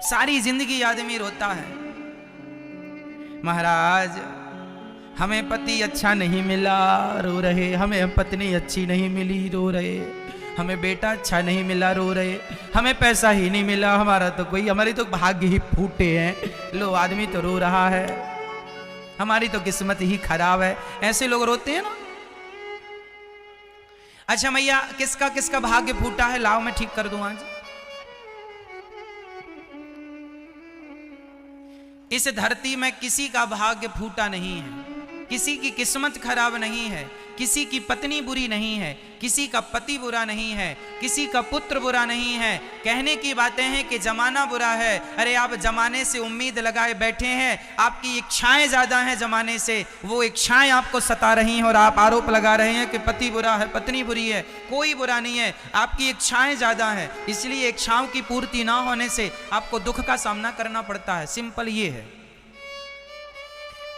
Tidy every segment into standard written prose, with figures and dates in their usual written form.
सारी जिंदगी आदमी रोता है, महाराज हमें पति अच्छा नहीं मिला, रो रहे, हमें पत्नी अच्छी नहीं मिली, रो रहे, हमें बेटा अच्छा नहीं मिला, रो रहे, हमें पैसा ही नहीं मिला, हमारी तो भाग्य ही फूटे हैं। लो आदमी तो रो रहा है, हमारी तो किस्मत ही खराब है। ऐसे लोग रोते हैं ना। अच्छा मैया किसका किसका भाग्य फूटा है, लाओ मैं ठीक कर दूं आज। इस धरती में किसी का भाग्य फूटा नहीं है, किसी की किस्मत खराब नहीं है, किसी की पत्नी बुरी नहीं है, किसी का पति बुरा नहीं है, किसी का पुत्र बुरा नहीं है। कहने की बातें हैं कि जमाना बुरा है। अरे आप जमाने से उम्मीद लगाए बैठे हैं, आपकी इच्छाएं ज्यादा हैं जमाने से, वो इच्छाएं आपको सता रही हैं और आप आरोप लगा रहे हैं कि पति बुरा है, पत्नी बुरी है। कोई बुरा नहीं है, आपकी इच्छाएं ज्यादा हैं, इसलिए इच्छाओं की पूर्ति ना होने से आपको दुख का सामना करना पड़ता है। सिंपल ये है।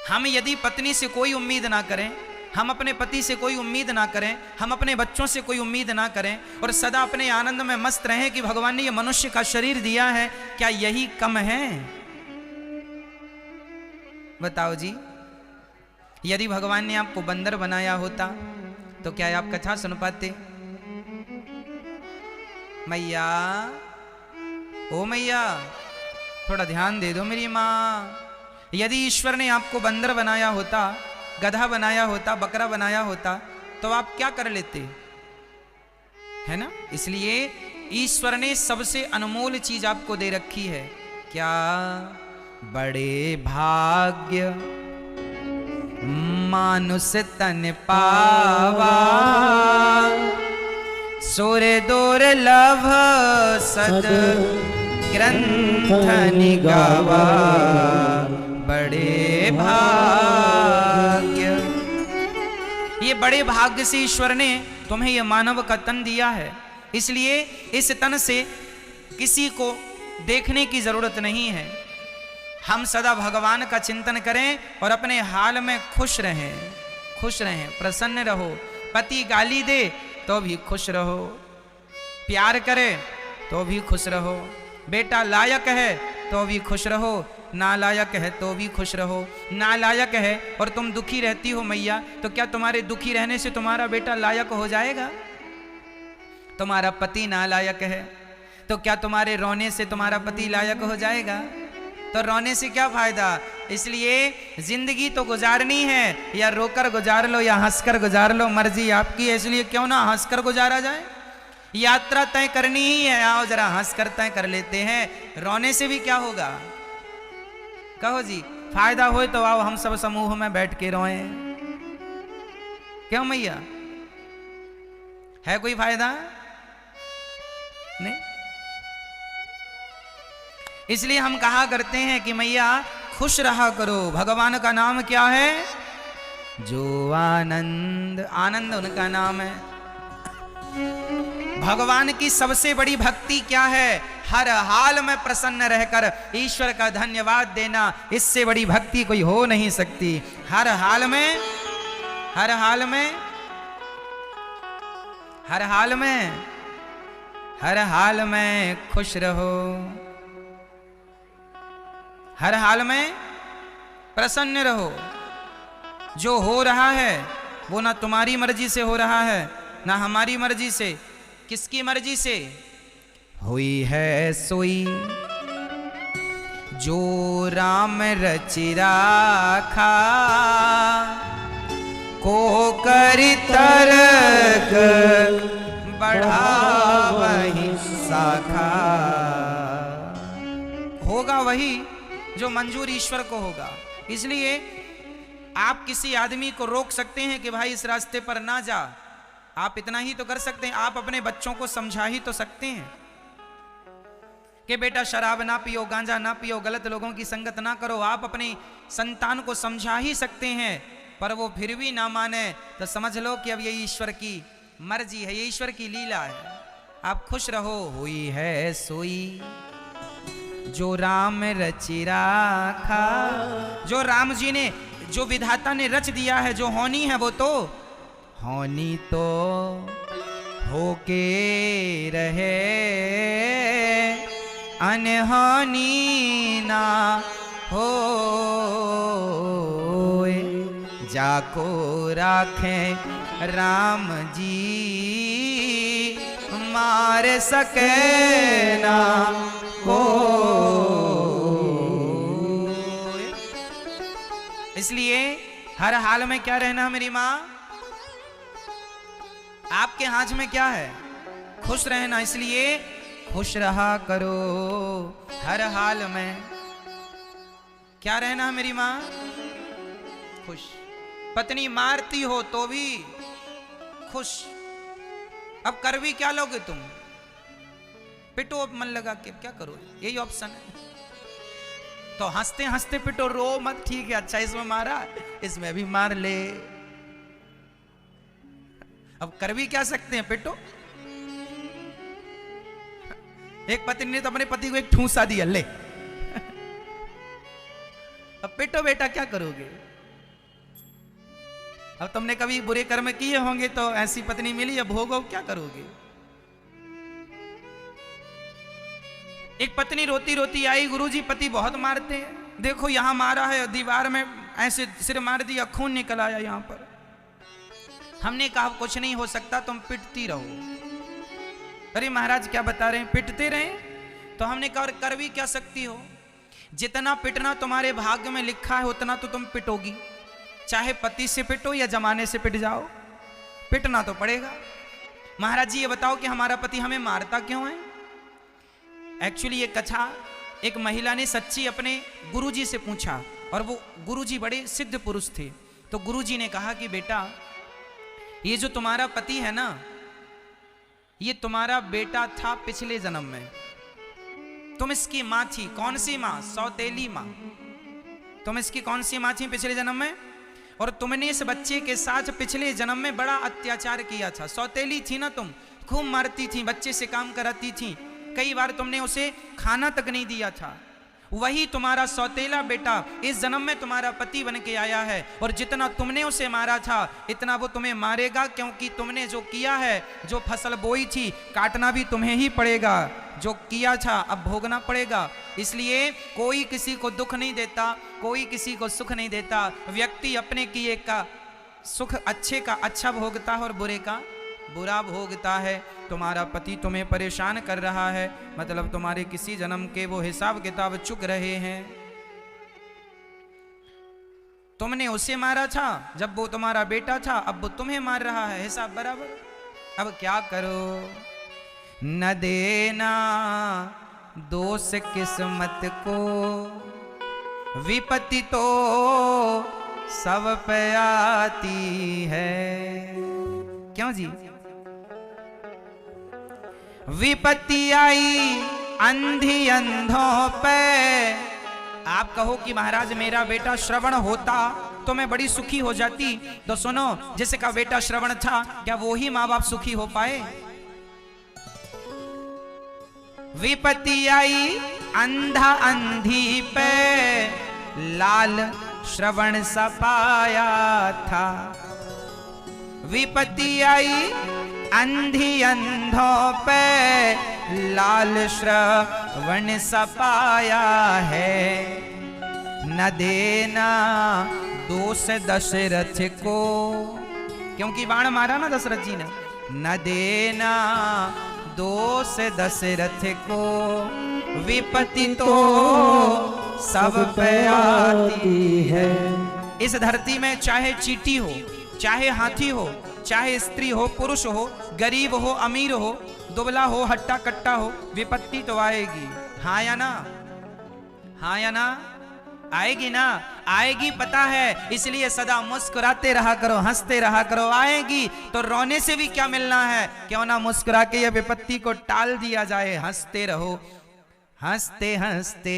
हम यदि पत्नी से कोई उम्मीद ना करें, हम अपने पति से कोई उम्मीद ना करें, हम अपने बच्चों से कोई उम्मीद ना करें और सदा अपने आनंद में मस्त रहें कि भगवान ने ये मनुष्य का शरीर दिया है, क्या यही कम है? बताओ जी, यदि भगवान ने आपको बंदर बनाया होता तो क्या आप कथा सुन पाते? मैया, ओ मैया थोड़ा ध्यान दे दो मेरी माँ। यदि ईश्वर ने आपको बंदर बनाया होता, गधा बनाया होता, बकरा बनाया होता, तो आप क्या कर लेते? है ना? इसलिए ईश्वर ने सबसे अनमोल चीज आपको दे रखी है। क्या? बड़े भाग्य मानुष तन पावा, सोरे दोर लभ सद ग्रंथ निगावा, बड़े भाग्य। ये बड़े भाग्य से ईश्वर ने तुम्हें ये मानव का तन दिया है, इसलिए इस तन से किसी को देखने की जरूरत नहीं है। हम सदा भगवान का चिंतन करें और अपने हाल में खुश रहें, खुश रहें, प्रसन्न रहो। पति गाली दे तो भी खुश रहो, प्यार करे तो भी खुश रहो, बेटा लायक है तो भी खुश रहो, नालायक है तो भी खुश रहो। नालायक है और तुम दुखी रहती हो मैया, तो क्या तुम्हारे दुखी रहने से तुम्हारा बेटा लायक हो जाएगा? तुम्हारा पति नालायक है तो क्या तुम्हारे रोने से तुम्हारा पति लायक हो जाएगा? तो रोने से क्या फायदा? इसलिए जिंदगी तो गुजारनी है, या रोकर गुजार लो या हंसकर गुजार लो, मर्जी आपकी है। इसलिए क्यों ना हंसकर गुजारा जाए। यात्रा तय करनी ही है, आओ जरा हंसकर तय कर लेते हैं। रोने से भी क्या होगा? कहो जी, फायदा हो तो आओ हम सब समूह में बैठ के रोएं। क्यों मैया, है कोई फायदा? नहीं। इसलिए हम कहा करते हैं कि मैया खुश रहा करो। भगवान का नाम क्या है? जो आनंद, आनंद उनका नाम है। भगवान की सबसे बड़ी भक्ति क्या है? हर हाल में प्रसन्न रहकर ईश्वर का धन्यवाद देना। इससे बड़ी भक्ति कोई हो नहीं सकती। हर हाल में, हर हाल में, हर हाल में, हर हाल में खुश रहो, हर हाल में प्रसन्न रहो। जो हो रहा है वो ना तुम्हारी मर्जी से हो रहा है ना हमारी मर्जी से। किसकी मर्जी से? हुई है सोई जो राम रचि राखा, को करि तर्क बढ़ा वही शाखा। होगा वही जो मंजूर ईश्वर को होगा। इसलिए आप किसी आदमी को रोक सकते हैं कि भाई इस रास्ते पर ना जा, आप इतना ही तो कर सकते हैं। आप अपने बच्चों को समझा ही तो सकते हैं कि बेटा शराब ना पियो, गांजा ना पियो, गलत लोगों की संगत ना करो। आप अपने संतान को समझा ही सकते हैं, पर वो फिर भी ना माने तो समझ लो कि अब ये ईश्वर की मर्जी है, ये ईश्वर की लीला है। आप खुश रहो। हुई है सोई जो राम रचि राखा, जो राम जी ने, जो विधाता ने रच दिया है, जो होनी है वो तो होनी तो होके रहे, अनहोनी ना हो, जाको राखे राम जी मार सके ना को। इसलिए हर हाल में क्या रहना मेरी माँ, आपके हाथ में क्या है, खुश रहना। इसलिए खुश रहा करो हर हाल में। क्या रहना मेरी माँ, खुश। पत्नी मारती हो तो भी खुश। अब कर भी क्या लोगे तुम, पिटो अब मन लगा के, क्या करो, यही ऑप्शन है। तो हंसते हंसते पिटो, रो मत, ठीक है अच्छा इसमें मारा इसमें भी मार ले। अब कर भी क्या सकते हैं, पिटो। एक पत्नी ने तो अपने पति को एक ठूंसा दिया, ले अब पिटो बेटा, क्या करोगे। अब तुमने कभी बुरे कर्म किए होंगे तो ऐसी पत्नी मिली, अब भोगो, क्या करोगे। एक पत्नी रोती रोती आई, गुरुजी पति बहुत मारते हैं, देखो यहां मारा है, दीवार में ऐसे सिर मार दिया, खून निकल आया यहां पर। हमने कहा कुछ नहीं हो सकता, तुम पिटती रहो। अरे महाराज क्या बता रहे हैं, पिटते रहे। तो हमने कहा कर भी क्या सकती हो, जितना पिटना तुम्हारे भाग्य में लिखा है उतना तो तुम पिटोगी। चाहे पति से पिटो या जमाने से पिट जाओ, पिटना तो पड़ेगा। महाराज जी ये बताओ कि हमारा पति हमें मारता क्यों है। एक्चुअली ये कथा एक महिला ने सच्ची अपने गुरुजी से पूछा, और वो गुरुजी बड़े सिद्ध पुरुष थे। तो गुरुजी ने कहा कि बेटा ये जो तुम्हारा पति है ना, ये तुम्हारा बेटा था पिछले जन्म में, तुम इसकी मां थी। कौन सी मां, सौतेली मां। तुम इसकी कौन सी मां थी पिछले जन्म में, और तुमने इस बच्चे के साथ पिछले जन्म में बड़ा अत्याचार किया था। सौतेली थी ना तुम, खूब मारती थी, बच्चे से काम कराती थी, कई बार तुमने उसे खाना तक नहीं दिया था। वही तुम्हारा सौतेला बेटा इस जन्म में तुम्हारा पति बन के आया है, और जितना तुमने उसे मारा था इतना वो तुम्हें मारेगा, क्योंकि तुमने जो किया है, जो फसल बोई थी, काटना भी तुम्हें ही पड़ेगा। जो किया था अब भोगना पड़ेगा। इसलिए कोई किसी को दुख नहीं देता, कोई किसी को सुख नहीं देता। व्यक्ति अपने किए का सुख अच्छे का अच्छा भोगता है और बुरे का बुरा भोगता है। तुम्हारा पति तुम्हें परेशान कर रहा है, मतलब तुम्हारे किसी जन्म के वो हिसाब किताब चुक रहे हैं। तुमने उसे मारा था जब वो तुम्हारा बेटा था, अब वो तुम्हें मार रहा है, हिसाब बराबर। अब क्या करो, न देना दोष किस्मत को, विपत्ति तो सब पे आती है। क्यों जी, विपत्ति आई अंधी अंधों पे। आप कहो कि महाराज मेरा बेटा श्रवण होता तो मैं बड़ी सुखी हो जाती, तो सुनो, जिसका बेटा श्रवण था क्या वो ही माँ बाप सुखी हो पाए। विपत्ति आई अंधा अंधी पे, लाल श्रवण सा पाया था। विपत्ति आई अंधी अंधों पे, लाल श्रवण सा पाया है। न देना दोष दशरथ को, क्योंकि बाण मारा ना दशरथ जी ने। न देना दोष दशरथ को, विपत्ति तो सब पे आती है। इस धरती में चाहे चींटी हो, चाहे हाथी हो, चाहे स्त्री हो, पुरुष हो, गरीब हो, अमीर हो, दुबला हो, हट्टा कट्टा हो, विपत्ति तो आएगी। हाँ या ना, हाँ या ना, आएगी ना, आएगी पता है। इसलिए सदा मुस्कुराते रहा करो, हंसते रहा करो। आएगी तो रोने से भी क्या मिलना है, क्यों ना मुस्कुरा के ये विपत्ति को टाल दिया जाए। हंसते रहो, हंसते हंसते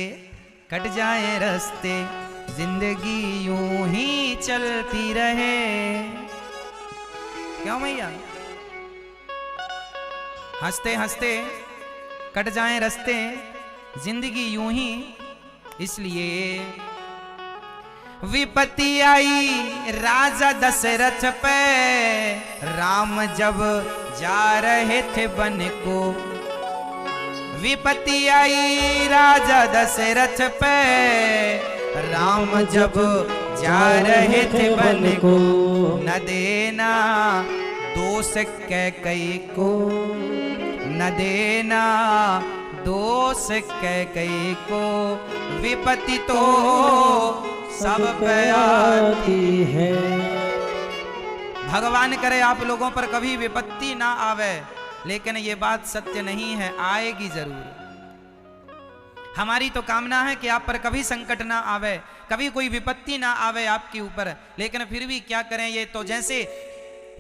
कट जाए रास्ते, जिंदगी यूं ही चलती रहे। क्यों भैया, हंसते हंसते कट जाए रास्ते, जिंदगी यूं ही। इसलिए विपत्ति आई राजा दशरथ पे, राम जब जा रहे थे वन को। विपत्ति आई राजा दशरथ पे, राम जब जा रहे थे वन को, न देना दोष कैकई को, न देना दोष कैकई को, विपत्ति तो सब पे आती है। भगवान करे आप लोगों पर कभी विपत्ति ना आवे, लेकिन ये बात सत्य नहीं है, आएगी जरूर। हमारी तो कामना है कि आप पर कभी संकट ना आवे, कभी कोई विपत्ति ना आवे आपके ऊपर, लेकिन फिर भी क्या करें, ये तो जैसे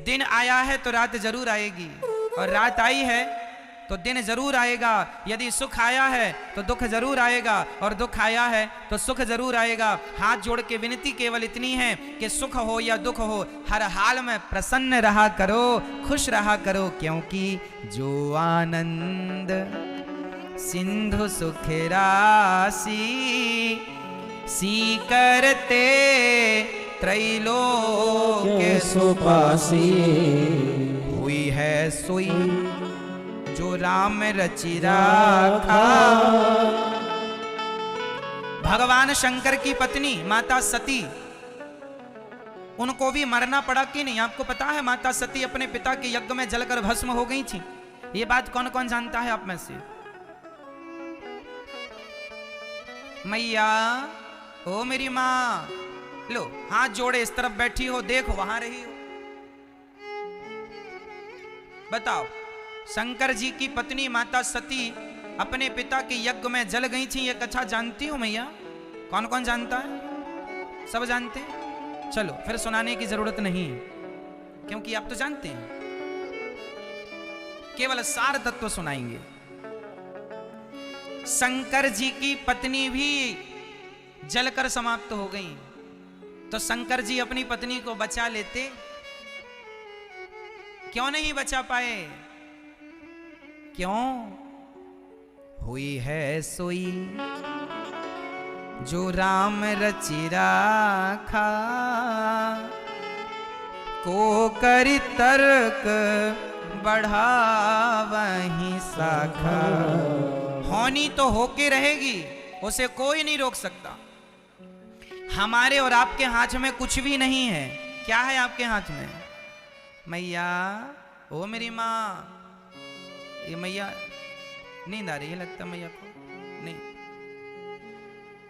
दिन आया है तो रात जरूर आएगी, और रात आई है तो दिन जरूर आएगा। यदि सुख आया है तो दुख जरूर आएगा, और दुख आया है तो सुख जरूर आएगा। हाथ जोड़ के विनती केवल इतनी है कि सुख हो या दुख हो, हर हाल में प्रसन्न रहा करो, खुश रहा करो, क्योंकि जो आनंद सिंधु सुख राशि, सी करते त्रैलोक्य सुपासी, हुई है सोई जो राम रचि राखा। भगवान शंकर की पत्नी माता सती, उनको भी मरना पड़ा कि नहीं? आपको पता है माता सती अपने पिता के यज्ञ में जलकर भस्म हो गई थी। ये बात कौन कौन जानता है आप में से? मैया, ओ मेरी माँ, लो हाथ जोड़े, इस तरफ बैठी हो, देखो वहां रही हो, बताओ। शंकर जी की पत्नी माता सती अपने पिता के यज्ञ में जल गई थी, ये कथा जानती हो मैया? कौन कौन जानता है? सब जानते हैं? चलो फिर सुनाने की जरूरत नहीं है, क्योंकि आप तो जानते हैं। केवल सार तत्व सुनाएंगे। शंकर जी की पत्नी भी जलकर समाप्त हो गई, तो शंकर जी अपनी पत्नी को बचा लेते, क्यों नहीं बचा पाए? क्यों? हुई है सोई जो राम रचि राखा, को करि तर्क बढ़ावहि शाखा। होनी तो होके रहेगी, उसे कोई नहीं रोक सकता। हमारे और आपके हाथ में कुछ भी नहीं है। क्या है आपके हाथ में? मैया, ओ मेरी माँ, ये मैया नींद आ रही है लगता मैया को? नहीं।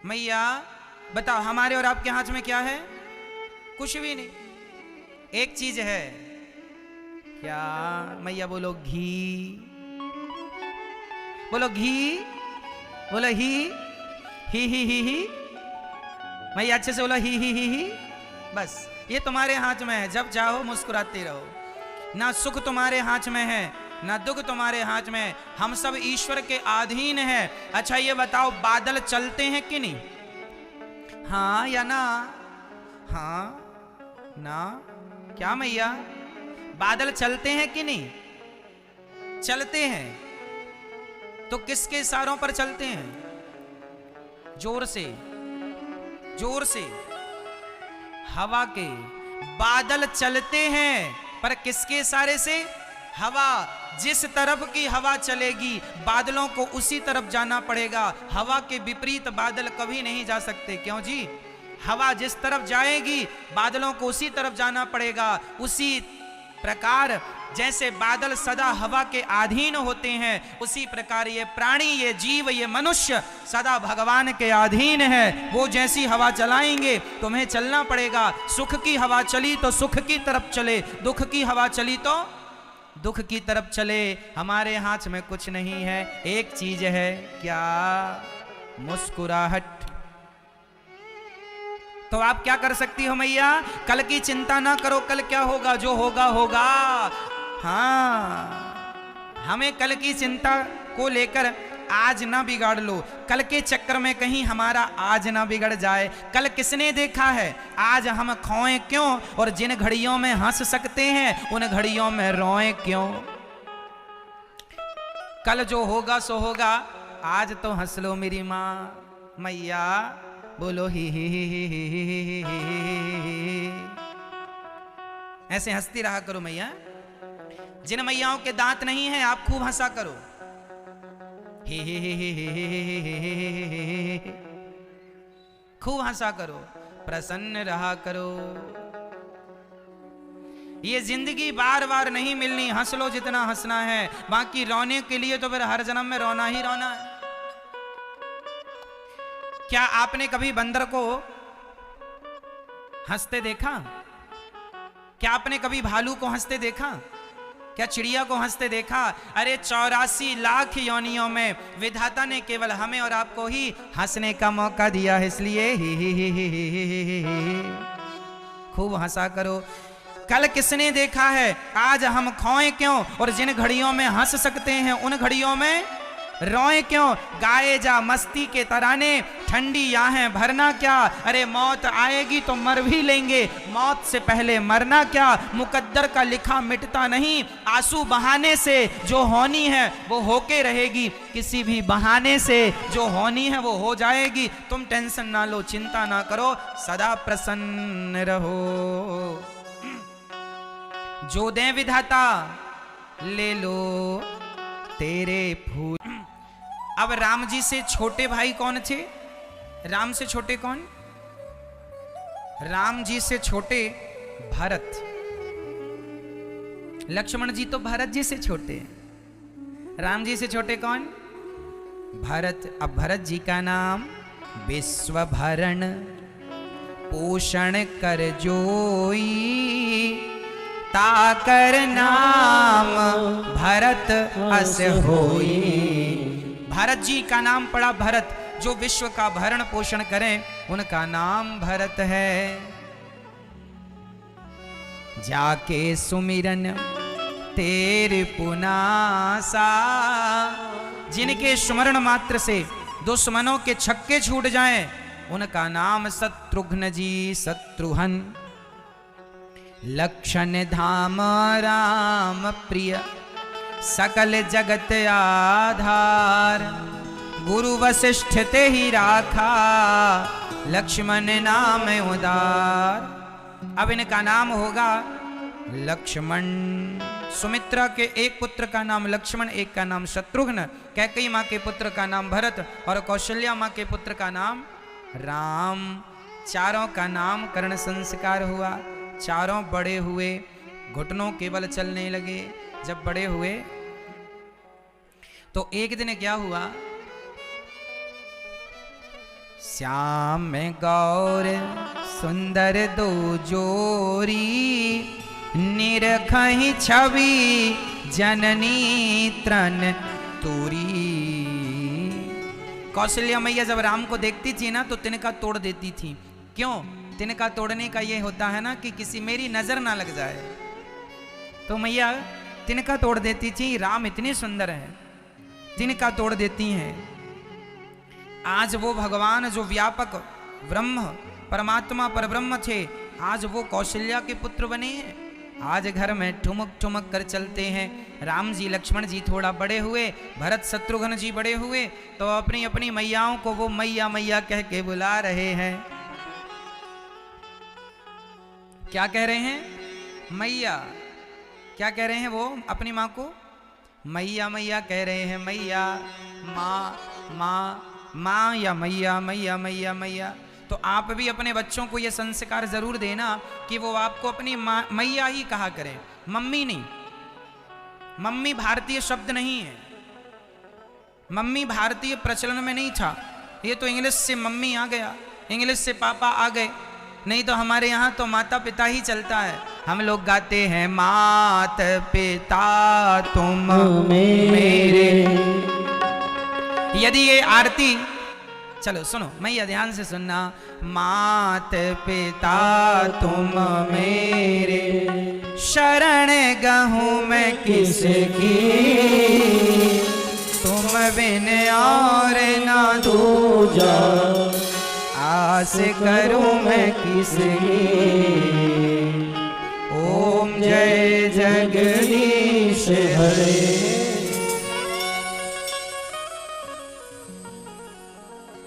मैया बताओ, हमारे और आपके हाथ में क्या है? कुछ भी नहीं। एक चीज है, क्या मैया? बोलो घी, बोलो घी, बोलो ही। मैया अच्छे से बोलो ही। बस ये तुम्हारे हाथ में है, जब चाहो मुस्कुराते रहो। ना सुख तुम्हारे हाथ में है, ना दुख तुम्हारे हाथ में। हम सब ईश्वर के अधीन है। अच्छा ये बताओ, बादल चलते हैं कि नहीं? हाँ या ना? हाँ ना? क्या मैया, बादल चलते हैं कि नहीं? चलते हैं। तो किसके इशारों पर चलते हैं? जोर से, जोर से, हवा के। बादल चलते हैं पर किसके इशारे से? हवा। जिस तरफ की हवा चलेगी बादलों को उसी तरफ जाना पड़ेगा। हवा के विपरीत बादल कभी नहीं जा सकते। क्यों जी? हवा जिस तरफ जाएगी बादलों को उसी तरफ जाना पड़ेगा। उसी प्रकार जैसे बादल सदा हवा के अधीन होते हैं, उसी प्रकार ये प्राणी, ये जीव, ये मनुष्य सदा भगवान के अधीन है। वो जैसी हवा चलाएंगे तुम्हें चलना पड़ेगा। सुख की हवा चली तो सुख की तरफ चले, दुख की हवा चली तो दुख की तरफ चले। हमारे हाथ में कुछ नहीं है, एक चीज है, क्या? मुस्कुराहट। तो आप क्या कर सकती हो मैया? कल की चिंता ना करो, कल क्या होगा, जो होगा होगा। हाँ, हमें कल की चिंता को लेकर आज ना बिगाड़ लो, कल के चक्कर में कहीं हमारा आज ना बिगड़ जाए। कल किसने देखा है? आज हम खोएं क्यों? और जिन घड़ियों में हंस सकते हैं उन घड़ियों में रोएं क्यों? कल जो होगा सो होगा, आज तो हंस लो मेरी माँ। मैया बोलो ही। ऐसे हंसती रहा करो मैया। जिन मैयाओं के दांत नहीं है आप खूब हंसा करो। खूब हंसा करो, प्रसन्न रहा करो। ये जिंदगी बार बार नहीं मिलनी, हंस लो जितना हंसना है, बाकी रोने के लिए तो फिर हर जन्म में रोना ही रोना है। क्या आपने कभी बंदर को हंसते देखा? क्या आपने कभी भालू को हंसते देखा? क्या चिड़िया को हंसते देखा? अरे 84 लाख योनियों में विधाता ने केवल हमें और आपको ही हंसने का मौका दिया है, इसलिए खूब हंसा करो। कल किसने देखा है? आज हम खोए क्यों? और जिन घड़ियों में हंस सकते हैं उन घड़ियों में रोए क्यों? गाए जा मस्ती के तराने, ठंडी आहें भरना क्या? अरे मौत आएगी तो मर भी लेंगे, मौत से पहले मरना क्या? मुकद्दर का लिखा मिटता नहीं, आंसू बहाने से जो होनी है वो होके रहेगी, किसी भी बहाने से जो होनी है वो हो जाएगी। तुम टेंशन ना लो, चिंता ना करो, सदा प्रसन्न रहो। जो दे विधाता ले लो तेरे फूल। अब राम जी से छोटे भाई कौन थे? राम से छोटे कौन? राम जी से छोटे भरत। लक्ष्मण जी तो भरत जी से छोटे हैं। राम जी से छोटे कौन? भरत। अब भरत जी का नाम विश्वभरण पोषण कर जोई, ताकर नाम भरत अस होई। भरत जी का नाम पड़ा भरत, जो विश्व का भरण पोषण करें, उनका नाम भरत है। जाके सुमिरन तेरे पुनासा, जिनके स्मरण मात्र से दुश्मनों के छक्के छूट जाएं, उनका नाम शत्रुघ्न जी शत्रुघ्न। लक्षण धाम राम प्रिय सकल जगत आधार, गुरु वशिष्ठ ते ही राखा लक्ष्मण नाम उदार। अब इनका नाम होगा लक्ष्मण। सुमित्रा के एक पुत्र का नाम लक्ष्मण, एक का नाम शत्रुघ्न, कैकेयी माँ के पुत्र का नाम भरत और कौशल्या माँ के पुत्र का नाम राम। चारों का नाम कर्ण संस्कार हुआ। चारों बड़े हुए, घुटनों केवल चलने लगे। जब बड़े हुए तो एक दिन क्या हुआ? श्याम गौर सुंदर दो जोरी, निरखहि छवि जननी तृण तूरी। कौशल्या मैया जब राम को देखती थी ना तो तिनका तोड़ देती थी। क्यों? तिनका तोड़ने का ये होता है ना कि किसी मेरी नजर ना लग जाए, तो मैया तिनका तोड़ देती थी। राम इतने सुंदर हैं, तिनका तोड़ देती हैं। आज वो भगवान जो व्यापक ब्रह्म परमात्मा पर ब्रह्म थे, आज वो कौशल्या के पुत्र बने हैं। आज घर में ठुमक ठुमक कर चलते हैं। राम जी लक्ष्मण जी थोड़ा बड़े हुए, भरत शत्रुघ्न जी बड़े हुए, तो अपनी अपनी मैयाओं को वो मैया मैया कह के बुला रहे हैं। क्या कह रहे हैं? मैया। क्या कह रहे हैं वो अपनी माँ को? मैया मैया कह रहे हैं। मैया, माँ, माँ, माँ या मैया, मैया मैया मैया। तो आप भी अपने बच्चों को ये संस्कार जरूर देना कि वो आपको अपनी मैया ही कहा करें, मम्मी नहीं। मम्मी भारतीय शब्द नहीं है, मम्मी भारतीय प्रचलन में नहीं था। ये तो इंग्लिश से मम्मी आ गया, इंग्लिश से पापा आ गए। नहीं तो हमारे यहाँ तो माता पिता ही चलता है। हम लोग गाते हैं मात पिता तुम मेरे। यदि ये आरती, चलो सुनो मैया ध्यान से सुनना। मात पिता तुम मेरे, शरण गहूँ मैं किसकी, तुम बिन और ना दूजा, आस करूं मैं किसकी। ओम जय जगदीश हरे।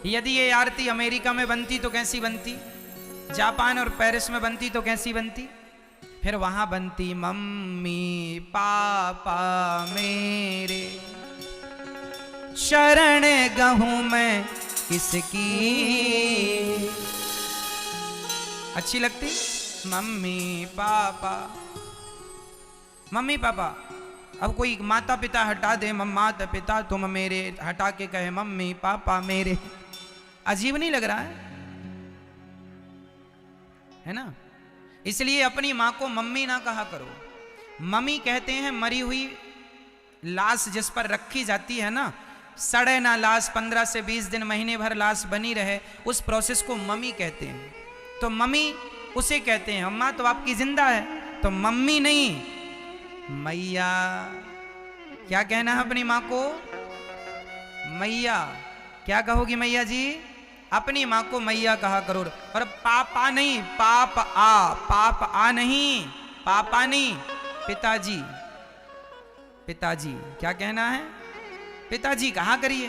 यदि ये आरती अमेरिका में बनती तो कैसी बनती? जापान और पेरिस में बनती तो कैसी बनती? फिर वहां बनती मम्मी पापा मेरे, शरण गहूं मैं किसकी। अच्छी लगती? Mummy papa, mummy papa. अब कोई माता पिता हटा दे, माता पिता तुम मेरे, हटा के कहे मम्मी पापा मेरे, अजीब नहीं लग रहा है ना? इसलिए अपनी मां को मम्मी ना कहा करो। मम्मी कहते हैं मरी हुई लाश जिस पर रखी जाती है ना, सड़े ना लाश, 15 से 20 दिन महीने भर लाश बनी रहे, उस प्रोसेस को मम्मी कहते हैं। तो मम्मी उसे कहते हैं। अम्मा तो आपकी जिंदा है, तो मम्मी नहीं मैया। क्या कहना है अपनी माँ को? मैया। क्या कहोगी मैया जी? अपनी माँ को मैया कहा करो। और पापा नहीं, पाप आ नहीं, पापा नहीं, पिताजी। पिताजी क्या कहना है? पिताजी कहा करिए।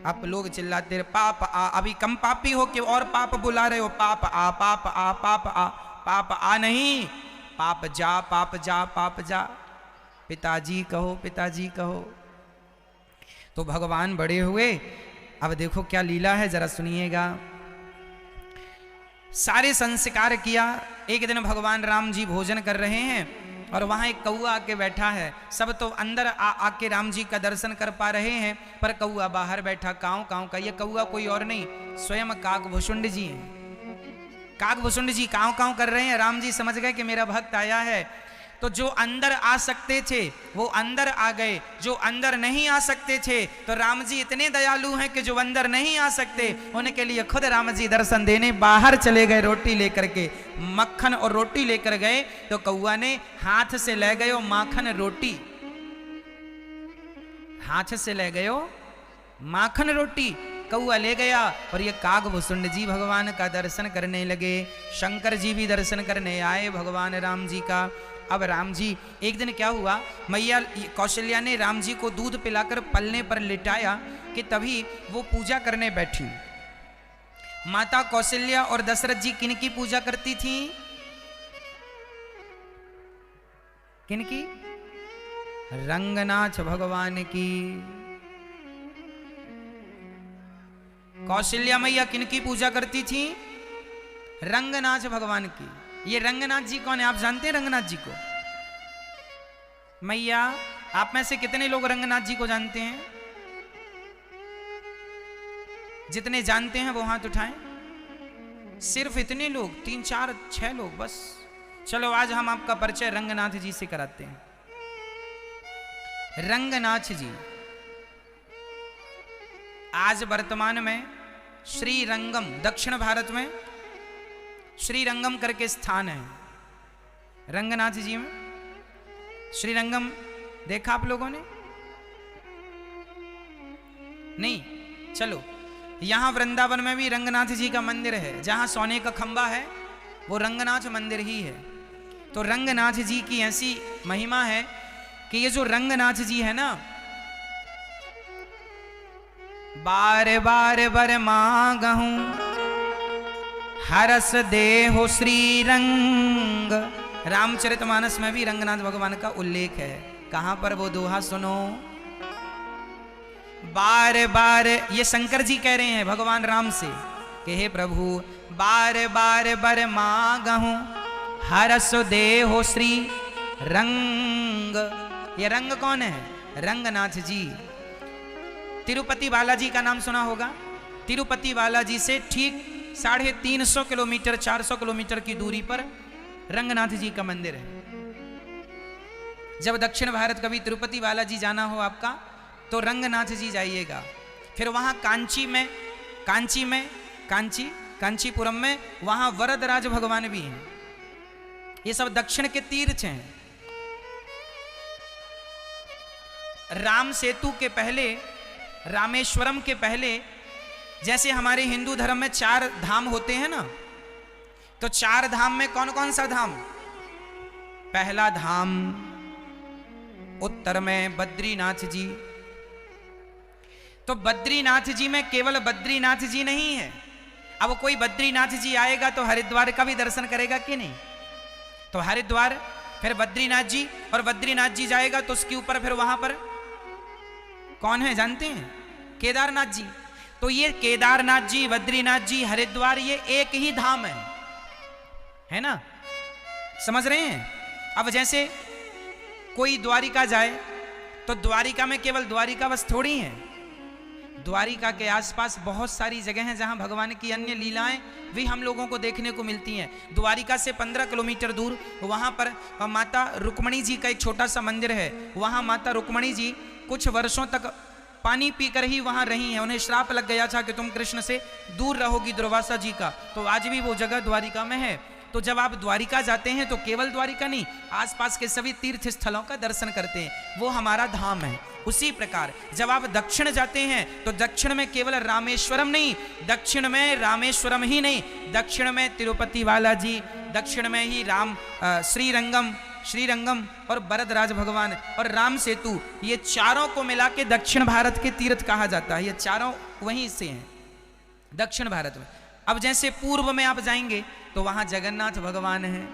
आप लोग चिल्लाते रहे पाप आ, अभी कम पापी हो कि और पाप बुला रहे हो? पाप आ, पाप आ, पाप आ, पाप आ नहीं, पाप जा, पाप जा, पाप जा। पिताजी कहो, पिताजी कहो। तो भगवान बड़े हुए। अब देखो क्या लीला है, जरा सुनिएगा। सारे संस्कार किया। एक दिन भगवान राम जी भोजन कर रहे हैं और वहां एक कौआ आके बैठा है। सब तो अंदर आके राम जी का दर्शन कर पा रहे हैं, पर कौआ बाहर बैठा काऊ काऊ का। ये कौआ कोई और नहीं, स्वयं काकभुषुंड जी हैं। काकभुषुंड जी काऊ काऊ कर रहे हैं। राम जी समझ गए कि मेरा भक्त आया है। तो जो अंदर आ सकते थे वो अंदर आ गए, जो अंदर नहीं आ सकते थे तो राम जी इतने दयालु हैं कि जो अंदर नहीं आ सकते उनके लिए खुद राम जी दर्शन देने बाहर चले गए। रोटी लेकर के, मक्खन और रोटी लेकर गए। तो कौआ ने हाथ से ले गयो माखन रोटी, हाथ से ले गयो माखन रोटी, कौआ ले गया। और ये काकभुषुंड जी भगवान का दर्शन करने लगे। शंकर जी भी दर्शन करने आए भगवान राम जी का। अब राम जी, एक दिन क्या हुआ, मैया कौशल्या ने राम जी को दूध पिलाकर पलने पर लिटाया कि तभी वो पूजा करने बैठी। माता कौशल्या और दशरथ जी किनकी पूजा करती थी? किनकी? रंगनाथ भगवान की। कौशल्या मैया किनकी पूजा करती थी? रंगनाथ भगवान की। ये रंगनाथ जी कौन है? आप जानते हैं रंगनाथ जी को? मैया, आप में से कितने लोग रंगनाथ जी को जानते हैं? जितने जानते हैं वो हाथ उठाएं। सिर्फ इतने लोग, 3 4 6 लोग बस। चलो आज हम आपका परिचय रंगनाथ जी से कराते हैं। रंगनाथ जी आज वर्तमान में श्रीरंगम, दक्षिण भारत में श्रीरंगम करके स्थान है रंगनाथ जी में। श्रीरंगम देखा आप लोगों ने? नहीं? चलो, यहां वृंदावन में भी रंगनाथ जी का मंदिर है। जहां सोने का खंबा है वो रंगनाथ मंदिर ही है। तो रंगनाथ जी की ऐसी महिमा है कि ये जो रंगनाथ जी है ना, बार बार बर मांगहूं हरस देहो श्री रंग। रामचरितमानस में भी रंगनाथ भगवान का उल्लेख है। कहां पर? वो दोहा सुनो। बार बार, ये शंकर जी कह रहे हैं भगवान राम से कि हे प्रभु, बार बार बर मांगहूं हरस देहो श्री रंग। ये रंग कौन है? रंगनाथ जी। तिरुपति बालाजी का नाम सुना होगा। तिरुपति बालाजी से ठीक 350 किलोमीटर, 400 किलोमीटर की दूरी पर रंगनाथ जी का मंदिर है। जब दक्षिण भारत कभी तिरुपति बालाजी जाना हो आपका तो रंगनाथ जी जाइएगा। फिर वहां कांचीपुरम में वहां वरदराज भगवान भी हैं। ये सब दक्षिण के तीर्थ हैं। राम सेतु के पहले, रामेश्वरम के पहले, जैसे हमारे हिंदू धर्म में 4 धाम होते हैं ना, तो 4 धाम में कौन कौन सा धाम? पहला धाम उत्तर में बद्रीनाथ जी। तो बद्रीनाथ जी में केवल बद्रीनाथ जी नहीं है। अब कोई बद्रीनाथ जी आएगा तो हरिद्वार का भी दर्शन करेगा कि नहीं? तो हरिद्वार, फिर बद्रीनाथ जी, और बद्रीनाथ जी जाएगा तो उसके ऊपर फिर वहां पर कौन है जानते हैं? केदारनाथ जी। तो ये केदारनाथ जी, बद्रीनाथ जी, हरिद्वार, ये एक ही धाम है ना, समझ रहे हैं? अब जैसे कोई द्वारिका जाए तो द्वारिका में केवल द्वारिका बस थोड़ी है, द्वारिका के आसपास बहुत सारी जगह हैं जहां भगवान की अन्य लीलाएं भी हम लोगों को देखने को मिलती हैं। द्वारिका से 15 किलोमीटर दूर वहां पर माता रुक्मणी जी का एक छोटा सा मंदिर है। वहां माता रुक्मणी जी कुछ वर्षों तक पानी पीकर ही वहां रही हैं। उन्हें श्राप लग गया था कि तुम कृष्ण से दूर रहोगी, दुर्वासा जी का। तो आज भी वो जगह द्वारिका में है। तो जब आप द्वारिका जाते हैं तो केवल द्वारिका नहीं, आसपास के सभी तीर्थ स्थलों का दर्शन करते हैं, वो हमारा धाम है। उसी प्रकार जब आप दक्षिण जाते हैं तो दक्षिण में केवल रामेश्वरम नहीं, दक्षिण में रामेश्वरम ही नहीं, दक्षिण में तिरुपति बालाजी, दक्षिण में ही श्रीरंगम और बरदराज भगवान और राम सेतु, ये चारों को मिला के दक्षिण भारत के तीर्थ कहा जाता है। ये चारों वहीं से हैं दक्षिण भारत में। अब जैसे पूर्व में आप जाएंगे तो वहां जगन्नाथ भगवान है।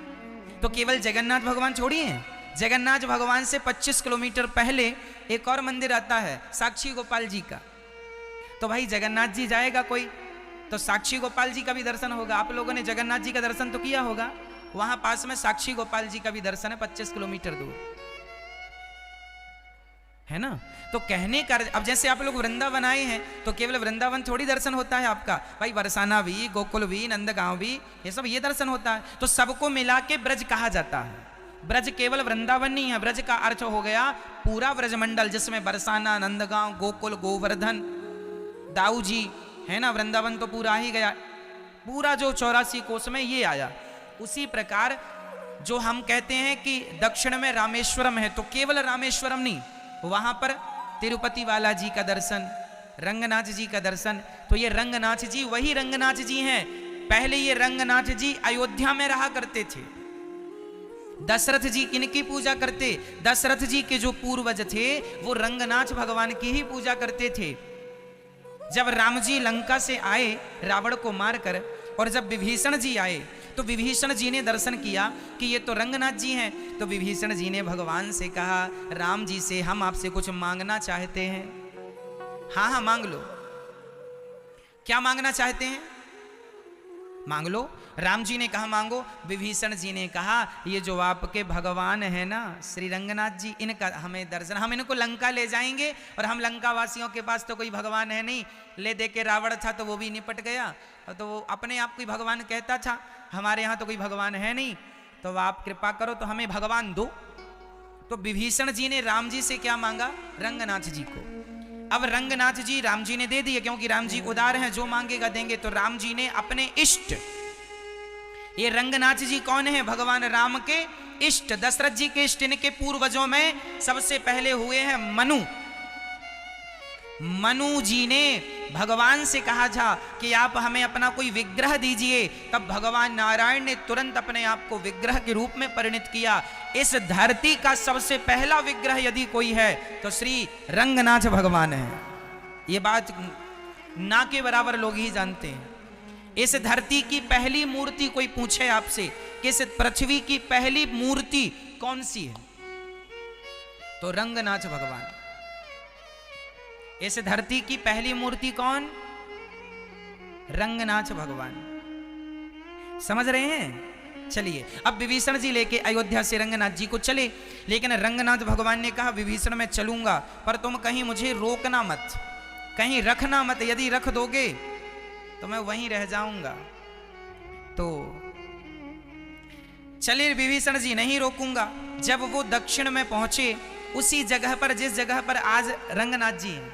तो केवल जगन्नाथ भगवान छोड़िए, जगन्नाथ भगवान से 25 किलोमीटर पहले एक और मंदिर आता है साक्षी गोपाल जी का। तो भाई जगन्नाथ जी जाएगा कोई तो साक्षी गोपाल जी का भी दर्शन होगा। आप लोगों ने जगन्नाथ जी का दर्शन तो किया होगा, वहां पास में साक्षी गोपाल जी का भी दर्शन है 25 किलोमीटर दूर, है ना। तो कहने का अब जैसे आप लोग वृंदावन आए हैं तो केवल वृंदावन थोड़ी दर्शन होता है आपका, भाई बरसाना भी, गोकुल भी, नंदगांव भी, ये सब ये दर्शन होता है। तो सबको मिला के ब्रज कहा जाता है। ब्रज केवल वृंदावन नहीं है, ब्रज का अर्थ हो गया पूरा ब्रजमंडल, जिसमें बरसाना, नंदगांव, गोकुल, गोवर्धन, दाऊ जी, है ना। वृंदावन तो पूरा ही गया, पूरा जो 84 कोस में ये आया। उसी प्रकार जो हम कहते हैं कि दक्षिण में रामेश्वरम है, तो केवल रामेश्वरम नहीं, वहां पर तिरुपति बालाजी का दर्शन, रंगनाथ जी का दर्शन। तो ये रंगनाथ जी वही रंगनाथ जी हैं। पहले ये रंगनाथ जी अयोध्या में रहा करते थे। दशरथ जी किनकी पूजा करते? दशरथ जी के जो पूर्वज थे वो रंगनाथ भगवान की ही पूजा करते थे। जब राम जी लंका से आए रावण को मारकर, और जब विभीषण जी आए तो विभीषण जी ने दर्शन किया कि ये तो रंगनाथ जी हैं। तो विभीषण जी ने भगवान से कहा, राम जी से हम आपसे कुछ मांगना चाहते हैं। हाँ हाँ मांग लो, क्या मांगना चाहते हैं मांग लो। राम जी ने कहा मांगो। विभीषण जी ने कहा ये जो आपके भगवान है ना श्री रंगनाथ जी, इनका हमें दर्शन, हम इनको लंका ले जाएंगे, और हम लंका वासियों के पास तो कोई भगवान है नहीं, ले दे के रावण था तो वो भी निपट गया, तो वो अपने आप कोई भगवान कहता था, हमारे यहाँ तो कोई भगवान है नहीं, तो आप कृपा करो तो हमें भगवान दो। तो विभीषण जी ने राम जी से क्या मांगा? रंगनाथ जी को। अब रंगनाथ जी राम जी ने दे दिए, क्योंकि राम जी उदार हैं, जो मांगेगा देंगे। तो राम जी ने अपने इष्ट, ये रंगनाथ जी कौन है? भगवान राम के इष्ट, दशरथ जी के इष्ट। इनके पूर्वजों में सबसे पहले हुए हैं मनु। मनु जी ने भगवान से कहा था कि आप हमें अपना कोई विग्रह दीजिए। तब भगवान नारायण ने तुरंत अपने आप को विग्रह के रूप में परिणित किया। इस धरती का सबसे पहला विग्रह यदि कोई है तो श्री रंगनाथ भगवान है। ये बात ना के बराबर लोग ही जानते हैं। इस धरती की पहली मूर्ति कोई पूछे आपसे कि इस पृथ्वी की पहली मूर्ति कौन सी है, तो रंगनाथ भगवान। इस धरती की पहली मूर्ति कौन? रंगनाथ भगवान। समझ रहे हैं? चलिए, अब विभीषण जी लेके अयोध्या से रंगनाथ जी को चले, लेकिन रंगनाथ भगवान ने कहा विभीषण मैं चलूंगा, पर तुम कहीं मुझे रोकना मत, कहीं रखना मत, यदि रख दोगे तो मैं वहीं रह जाऊंगा। तो चले विभीषण जी, नहीं रोकूंगा। जब वो दक्षिण में पहुंचे, उसी जगह पर जिस जगह पर आज रंगनाथ जी हैं,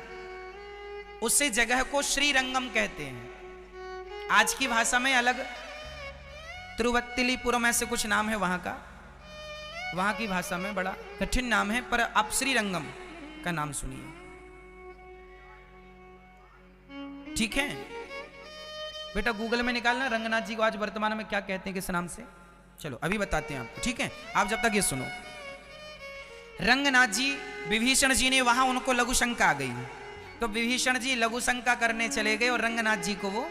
उसी जगह को श्रीरंगम कहते हैं। आज की भाषा में अलग तिरुवत्तिलीपुरम ऐसे कुछ नाम है वहां का, वहां की भाषा में बड़ा कठिन नाम है, पर आप श्रीरंगम का नाम सुनिए, ठीक है बेटा। गूगल में निकालना रंगनाथ जी को आज वर्तमान में क्या कहते हैं, किस नाम से। चलो अभी बताते हैं आपको, ठीक है। आप जब तक ये सुनो, रंगनाथ जी, विभीषण जी ने वहां उनको लघु शंका आ गई, तो विभीषण जी लघु शंका करने चले गए और रंगनाथ जी को वो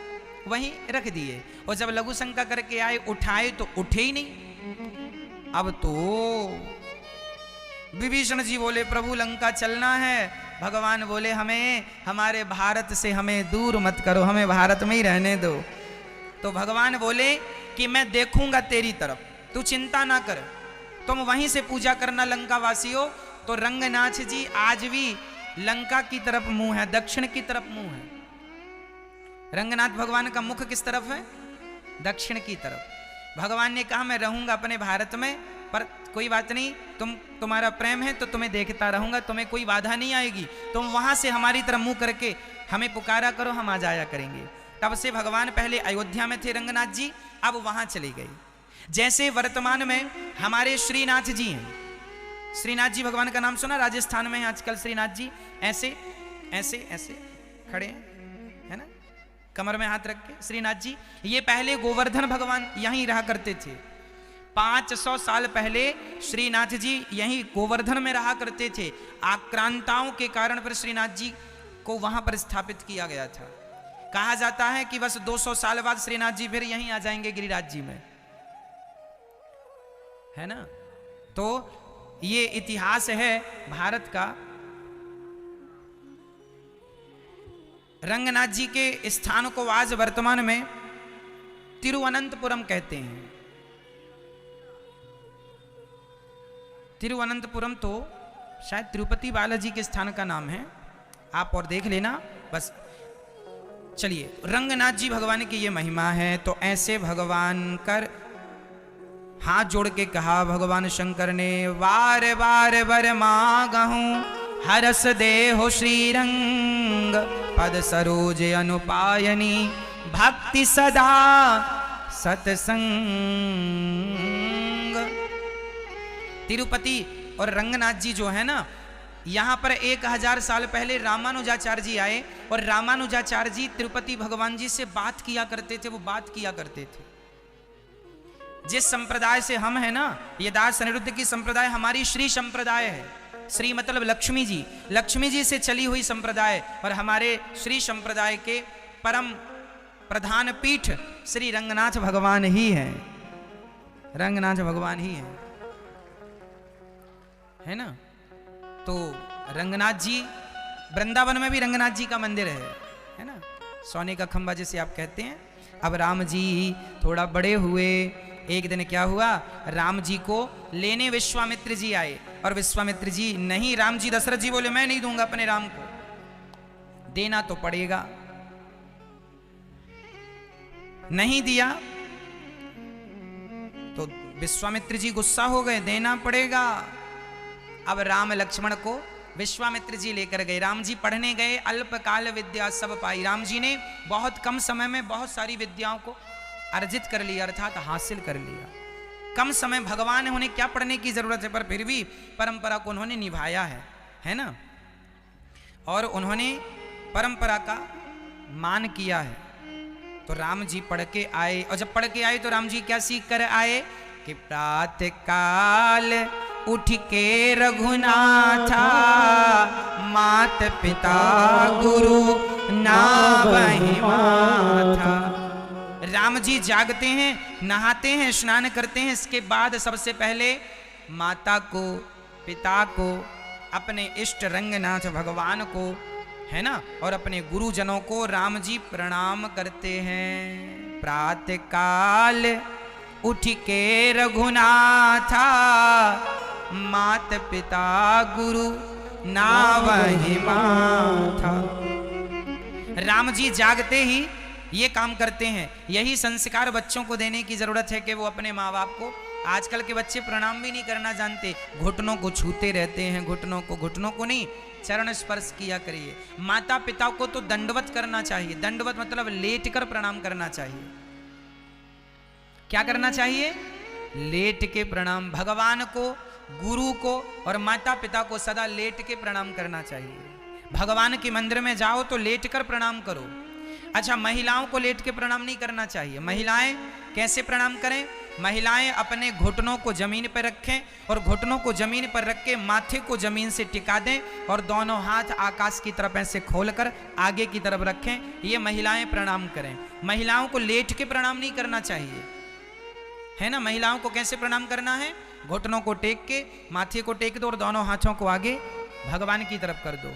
वहीं रख दिए। और जब लघु शंका करके आए, उठाए तो उठे ही नहीं। अब तो विभीषण जी बोले प्रभु लंका चलना है, भगवान बोले हमें हमारे भारत से हमें दूर मत करो, हमें भारत में ही रहने दो। तो भगवान बोले कि मैं देखूंगा तेरी तरफ, तू चिंता ना कर, तुम वहीं से पूजा करना लंका वासियों। तो रंगनाथ जी आज भी लंका की तरफ मुंह है, दक्षिण की तरफ मुंह है। रंगनाथ भगवान का मुख किस तरफ है? दक्षिण की तरफ। भगवान ने कहा मैं रहूंगा अपने भारत में, पर कोई बात नहीं, तुम्हारा प्रेम है तो तुम्हें देखता रहूंगा, तुम्हें कोई बाधा नहीं आएगी, तुम वहां से हमारी तरफ मुंह करके हमें पुकारा करो, हम आ जाया करेंगे। तब से भगवान पहले अयोध्या में थे रंगनाथ जी, अब वहां चले गए। जैसे वर्तमान में हमारे श्रीनाथ जी हैं, श्रीनाथ जी भगवान का नाम सुना, राजस्थान में है आजकल श्रीनाथ जी, ऐसे ऐसे ऐसे खड़े हैं, है ना, कमर में हाथ रख के श्रीनाथ जी। ये पहले गोवर्धन भगवान यहीं रहा करते थे। 500 साल पहले श्रीनाथ जी यहीं गोवर्धन में रहा करते थे। आक्रांताओं के कारण पर श्रीनाथ जी को वहां पर स्थापित किया गया था। कहा जाता है कि बस 200 साल बाद श्रीनाथ जी फिर यहीं आ जाएंगे गिरिराज जी में, है ना। तो ये इतिहास है भारत का। रंगनाथ जी के स्थान को आज वर्तमान में तिरुवनंतपुरम कहते हैं। तिरुवनंतपुरम तो शायद तिरुपति बालाजी के स्थान का नाम है, आप और देख लेना बस। चलिए, रंगनाथ जी भगवान की ये महिमा है। तो ऐसे भगवान कर हाथ जोड़ के कहा भगवान शंकर ने, वार वार वर मांगहूं हरस दे हो श्रीरंग, पद सरोज अनुपायनी भक्ति सदा सतसंग। तिरुपति और रंगनाथ जी जो है ना, यहाँ पर 1000 साल पहले रामानुजाचार्य जी आए और रामानुजाचार्य जी तिरुपति भगवान जी से बात किया करते थे। वो बात किया करते थे जिस संप्रदाय से हम है ना, ये दास अनिरुद्ध की संप्रदाय हमारी श्री संप्रदाय है। श्री मतलब लक्ष्मी जी, लक्ष्मी जी से चली हुई संप्रदाय, और हमारे श्री संप्रदाय के परम प्रधान पीठ श्री रंगनाथ भगवान ही है। रंगनाथ भगवान ही है ना। तो रंगनाथ जी, वृंदावन में भी रंगनाथ जी का मंदिर है ना, सोने का खंबा जिसे आप कहते हैं। अब राम जी थोड़ा बड़े हुए, एक दिन क्या हुआ, राम जी को लेने विश्वामित्र जी आए, और विश्वामित्र जी नहीं, राम जी, दशरथ जी बोले मैं नहीं दूंगा अपने राम को, देना तो पड़ेगा। नहीं दिया तो विश्वामित्र जी गुस्सा हो गए, देना पड़ेगा। अब राम लक्ष्मण को विश्वामित्र जी लेकर गए। राम जी पढ़ने गए, अल्पकाल विद्या सब पाई। राम जी ने बहुत कम समय में बहुत सारी विद्याओं को अर्जित कर लिया, अर्थात हासिल कर लिया। कम समय, भगवान है, उन्हें क्या पढ़ने की जरूरत है, पर फिर भी परंपरा को उन्होंने निभाया है ना। और उन्होंने परंपरा का मान किया है। तो राम जी पढ़ के आए, और जब पढ़ के आए तो राम जी क्या सीख कर आए कि प्रातः काल उठ के रघुनाथा, मात पिता गुरु नावहि माथा। राम जी जागते हैं, नहाते हैं, स्नान करते हैं। इसके बाद सबसे पहले माता को, पिता को, अपने इष्ट रंगनाथ भगवान को, है ना, और अपने गुरुजनों को राम जी प्रणाम करते हैं। प्रातः काल उठ के रघुनाथा, मात पिता गुरु नावहि माथा। राम जी जागते ही ये काम करते हैं। यही संस्कार बच्चों को देने की जरूरत है कि वो अपने माँ बाप को, आजकल के बच्चे प्रणाम भी नहीं करना जानते, घुटनों को छूते रहते हैं, घुटनों को नहीं, चरण स्पर्श किया करिए। माता पिता को तो दंडवत करना चाहिए। दंडवत मतलब लेटकर प्रणाम करना चाहिए। क्या करना चाहिए? लेट के प्रणाम। भगवान को, गुरु को और माता पिता को सदा लेट के प्रणाम करना चाहिए। भगवान के मंदिर में जाओ तो लेट कर प्रणाम करो। अच्छा, महिलाओं को लेट के प्रणाम नहीं करना चाहिए। महिलाएं कैसे प्रणाम करें? महिलाएं अपने घुटनों को जमीन पर रखें और घुटनों को जमीन पर रख के माथे को जमीन से टिका दें और दोनों हाथ आकाश की तरफ ऐसे खोलकर आगे की तरफ रखें। ये महिलाएं प्रणाम करें। महिलाओं को लेट के प्रणाम नहीं करना चाहिए, है ना। महिलाओं को कैसे प्रणाम करना है? घुटनों को टेक के, माथे को टेक दो और दोनों हाथों को आगे भगवान की तरफ कर दो।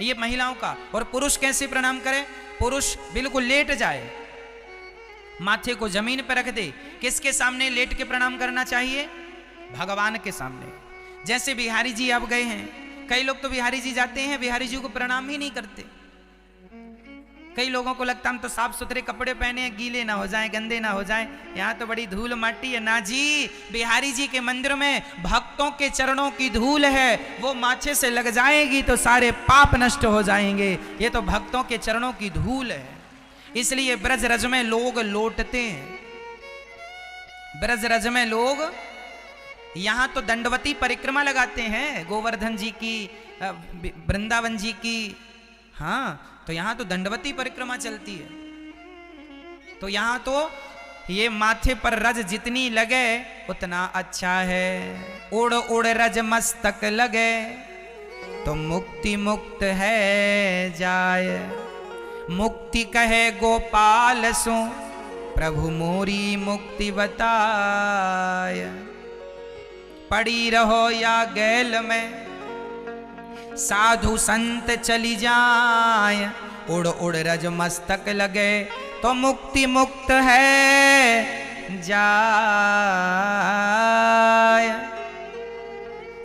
ये महिलाओं का। और पुरुष कैसे प्रणाम करे? पुरुष बिल्कुल लेट जाए, माथे को जमीन पर रख दे। किसके सामने लेट के प्रणाम करना चाहिए? भगवान के सामने। जैसे बिहारी जी आप गए हैं, कई लोग तो बिहारी जी जाते हैं, बिहारी जी को प्रणाम ही नहीं करते। कई लोगों को लगता हम तो साफ सुथरे कपड़े पहने हैं, गीले ना हो जाएं, गंदे ना हो जाएं, यहाँ तो बड़ी धूल माटी है। ना जी, बिहारी जी के मंदिर में भक्तों के चरणों की धूल है, वो माथे से लग जाएगी तो सारे पाप नष्ट हो जाएंगे। ये तो भक्तों के चरणों की धूल है। इसलिए ब्रज रज में लोग लौटते हैं। ब्रज रज में लोग यहां तो दंडवती परिक्रमा लगाते हैं, गोवर्धन जी की, वृंदावन जी की। हाँ, तो यहां तो दंडवती परिक्रमा चलती है। तो यहां तो ये माथे पर रज जितनी लगे उतना अच्छा है। उड़ उड़ रज मस्तक लगे तो मुक्ति मुक्त है जाय। मुक्ति कहे गोपाल सो प्रभु मोरी मुक्ति बताय। पड़ी रहो या गैल में साधु संत चली जाए। उड़ उड़ रज मस्तक लगे तो मुक्ति मुक्त है जाय।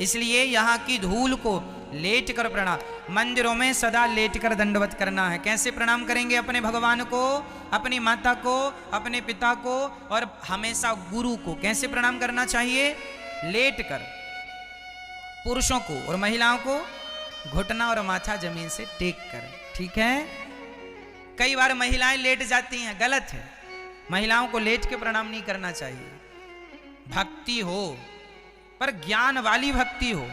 इसलिए यहाँ की धूल को लेट कर प्रणाम, मंदिरों में सदा लेट कर दंडवत करना है। कैसे प्रणाम करेंगे? अपने भगवान को, अपनी माता को, अपने पिता को और हमेशा गुरु को। कैसे प्रणाम करना चाहिए? लेट कर। पुरुषों को और महिलाओं को घुटना और माथा जमीन से टेक कर। ठीक है? कई बार महिलाएं लेट जाती हैं, गलत है। महिलाओं को लेट के प्रणाम नहीं करना चाहिए। भक्ति हो पर ज्ञान वाली भक्ति हो,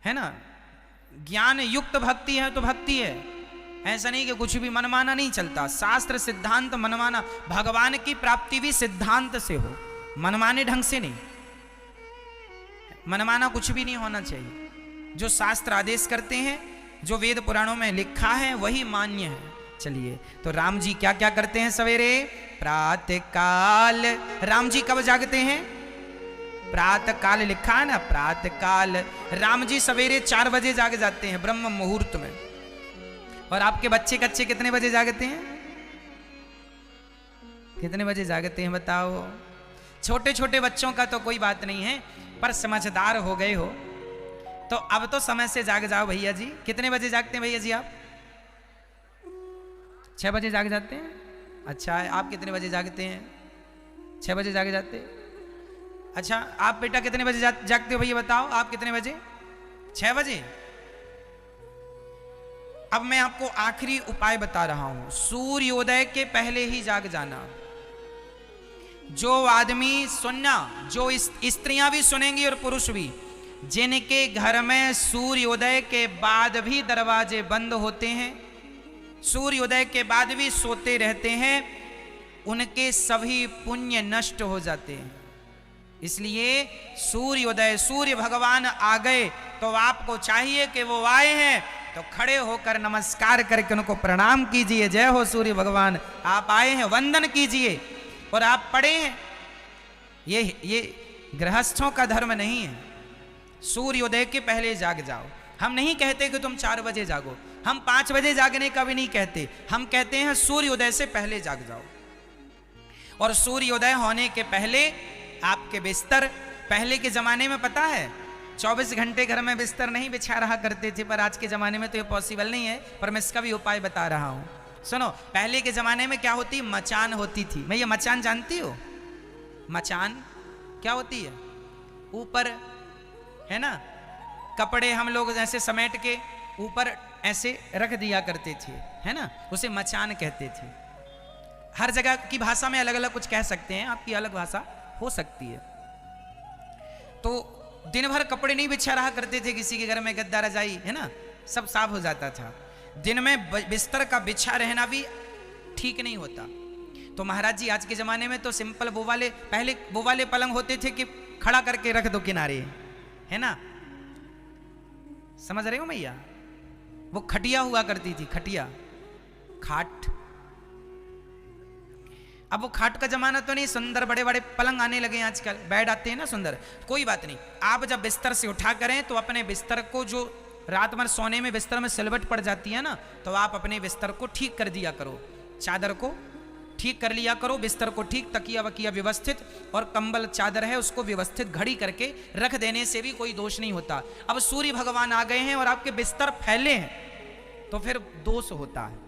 है ना? ज्ञान युक्त भक्ति है तो भक्ति है। ऐसा नहीं कि कुछ भी मनमाना नहीं चलता। शास्त्र सिद्धांत मनमाना, भगवान की प्राप्ति भी सिद्धांत से हो, मनमाने ढंग से नहीं। मनमाना कुछ भी नहीं होना चाहिए। जो शास्त्र आदेश करते हैं, जो वेद पुराणों में लिखा है वही मान्य है। चलिए, तो राम जी क्या क्या करते हैं सवेरे? प्रातः काल। राम जी कब जागते हैं? प्रातः काल लिखा है ना, प्रातः काल। राम जी सवेरे 4 बजे जाग जाते हैं, ब्रह्म मुहूर्त में। और आपके बच्चे कच्चे कितने बजे जागते हैं? कितने बजे जागते हैं बताओ? छोटे छोटे बच्चों का तो कोई बात नहीं है, पर समझदार हो गए हो तो अब तो समय से जाग जाओ भैया जी। कितने बजे जागते हैं भैया जी आप? 6 बजे जाग जाते हैं। अच्छा, आप कितने बजे जागते हैं? 6 बजे जाग जाते हैं। अच्छा, आप बेटा कितने बजे जागते हो भैया बताओ? आप कितने बजे? 6 बजे। अब मैं आपको आखिरी उपाय बता रहा हूं। सूर्योदय के पहले ही जाग जाना। जो आदमी सुनना, जो स्त्रियां भी सुनेंगी और पुरुष भी, जिनके घर में सूर्योदय के बाद भी दरवाजे बंद होते हैं, सूर्योदय के बाद भी सोते रहते हैं, उनके सभी पुण्य नष्ट हो जाते हैं। इसलिए सूर्योदय, सूर्य भगवान आ गए तो आपको चाहिए कि वो आए हैं तो खड़े होकर नमस्कार करके उनको प्रणाम कीजिए। जय हो सूर्य भगवान, आप आए हैं, वंदन कीजिए। और आप पढ़े हैं, ये गृहस्थों का धर्म नहीं है। सूर्योदय के पहले जाग जाओ। हम नहीं कहते कि तुम 4 बजे जागो, हम 5 बजे जागने का भी नहीं कहते। हम कहते हैं सूर्योदय से पहले जाग जाओ। और सूर्योदय होने के पहले आपके बिस्तर, पहले के जमाने में पता है 24 घंटे घर में बिस्तर नहीं बिछा रहा करते थे, पर आज के जमाने में तो ये पॉसिबल नहीं है। पर मैं इसका भी उपाय बता रहा हूं। सुनो, पहले के जमाने में क्या होती? मचान होती थी। मैं ये मचान जानती हो? मचान क्या होती है? ऊपर है ना, कपड़े हम लोग ऐसे समेट के ऊपर ऐसे रख दिया करते थे, है ना, उसे मचान कहते थे। हर जगह की भाषा में अलग अलग कुछ कह सकते हैं, आपकी अलग भाषा हो सकती है। तो दिन भर कपड़े नहीं बिछा रहा करते थे किसी के घर में, गद्दा रजाई है ना, सब साफ हो जाता था। दिन में बिस्तर का बिछा रहना भी ठीक नहीं होता। तो महाराज जी आज के जमाने में तो सिंपल वो वाले, पहले वो वाले पलंग होते थे कि खड़ा करके रख दो किनारे, है ना, समझ रहे हो भैया? वो खटिया हुआ करती थी, खटिया, खाट। अब वो खाट का जमाना तो नहीं, सुंदर बड़े बड़े पलंग आने लगे हैं आजकल, बेड आते हैं ना सुंदर। कोई बात नहीं, आप जब बिस्तर से उठा करें तो अपने बिस्तर को जो रात भर सोने में बिस्तर में सिलवट पड़ जाती है ना, तो आप अपने बिस्तर को ठीक कर दिया करो, चादर को ठीक कर लिया करो, बिस्तर को ठीक, तकिया वकिया व्यवस्थित, और कंबल चादर है उसको व्यवस्थित घड़ी करके रख देने से भी कोई दोष नहीं होता। अब सूर्य भगवान आ गए हैं और आपके बिस्तर फैले हैं तो फिर दोष होता है।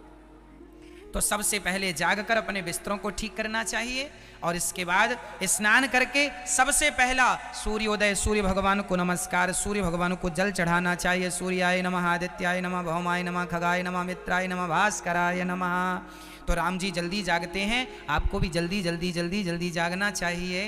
तो सबसे पहले जागकर अपने बिस्तरों को ठीक करना चाहिए और इसके बाद स्नान करके सबसे पहला सूर्योदय, सूर्य भगवान को नमस्कार, सूर्य भगवान को जल चढ़ाना चाहिए। सूर्याय नमः, आदित्याय नमः, भौमाय नमः, खगाय नमः, मित्राय नमः, भास्कराय नमः। तो राम जी जल्दी जागते हैं, आपको भी जल्दी जल्दी जल्दी जल्दी जागना चाहिए,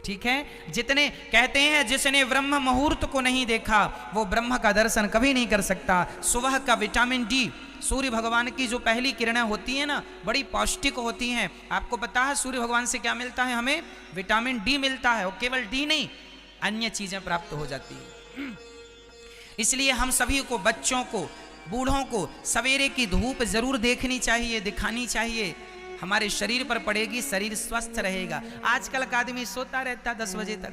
ठीक है। जितने कहते हैं जिसने ब्रह्म मुहूर्त को नहीं देखा वो ब्रह्म का दर्शन कभी नहीं कर सकता। सुबह का विटामिन डी, सूर्य भगवान की जो पहली किरणें होती हैं ना, बड़ी पौष्टिक होती हैं। आपको पता है सूर्य भगवान से क्या मिलता है? हमें विटामिन डी मिलता है, और केवल डी नहीं, अन्य चीजें प्राप्त हो जाती हैं। इसलिए हम सभी को, बच्चों को, बूढ़ों को सवेरे की धूप जरूर देखनी चाहिए, दिखानी चाहिए। हमारे शरीर पर पड़ेगी, शरीर स्वस्थ रहेगा। आजकल का आदमी सोता रहता 10 बजे तक,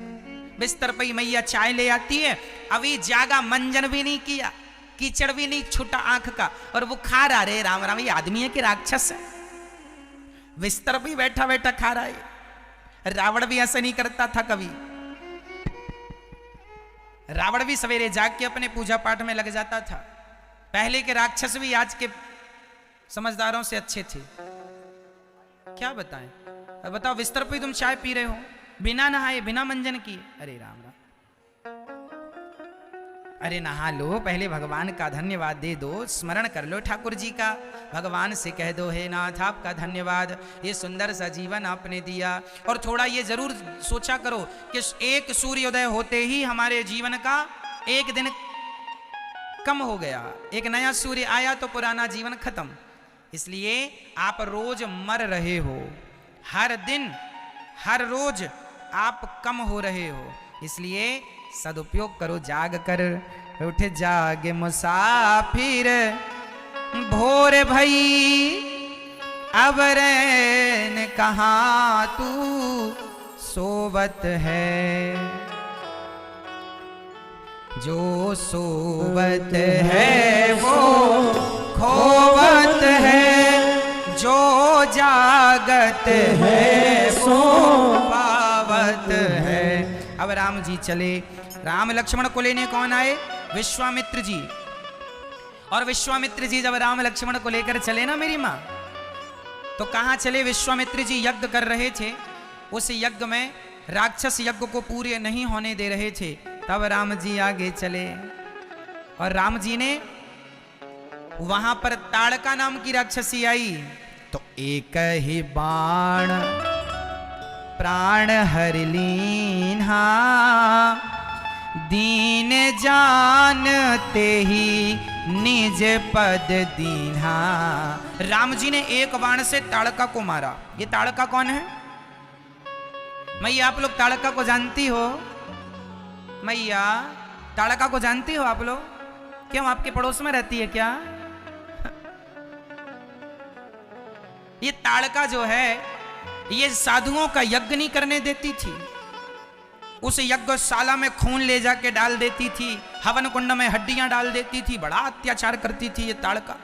बिस्तर पर ही मैया चाय ले आती है, अभी जागा, मंजन भी नहीं किया, कीचड़ भी नहीं छूटा आंख का, और वो खा रहा। रे राम राम, ये आदमी है कि राक्षस है? बिस्तर पर बैठा बैठा खा रहा है। रावण भी ऐसा नहीं करता था कभी। रावण भी सवेरे जाग के अपने पूजा पाठ में लग जाता था। पहले के राक्षस भी आज के समझदारों से अच्छे थे। क्या बताएं? अब बताओ, बिस्तर पे तुम चाय पी रहे हो बिना नहाए, बिना मंजन किए। अरे राम राम, अरे नहा लो, पहले भगवान का धन्यवाद दे दो, स्मरण कर लो ठाकुर जी का, भगवान से कह दो हे नाथ आपका धन्यवाद, ये सुंदर सा जीवन आपने दिया। और थोड़ा ये जरूर सोचा करो कि एक सूर्योदय होते ही हमारे जीवन का एक दिन कम हो गया, एक नया सूर्य आया तो पुराना जीवन खत्म। इसलिए आप रोज मर रहे हो, हर दिन हर रोज आप कम हो रहे हो, इसलिए सदुपयोग करो। जाग कर उठ जाग मुसाफिर, भोर भई अब रैन कहाँ तू सोवत है, जो सोवत है वो खोवत है, जो जागत है सो पावत है। अब राम जी चले, राम लक्ष्मण को लेने कौन आए? विश्वामित्र जी। और विश्वामित्र जी जब राम लक्ष्मण को लेकर चले ना मेरी माँ, तो कहाँ चले? विश्वामित्र जी यज्ञ कर रहे थे, उस यज्ञ में राक्षस यज्ञ को पूरे नहीं होने दे रहे थे, तब राम जी आगे चले। और राम जी ने वहां पर ताड़का नाम की राक्षसी आई, तो एक ही बाण प्राण हर लीन्हा, दीन जानते ही निज पद दीन्हा। राम जी ने एक बाण से ताड़का को मारा। ये ताड़का कौन है? मैया आप लोग ताड़का को जानती हो? मैया ताड़का को जानती हो आप लोग? क्यों, आपके पड़ोस में रहती है क्या? ये ताड़का जो है ये साधुओं का यज्ञ नहीं करने देती थी, उस यज्ञशाला में खून ले जाके डाल देती थी, हवन कुंड में हड्डियां डाल देती थी, बड़ा अत्याचार करती थी ये ताड़का।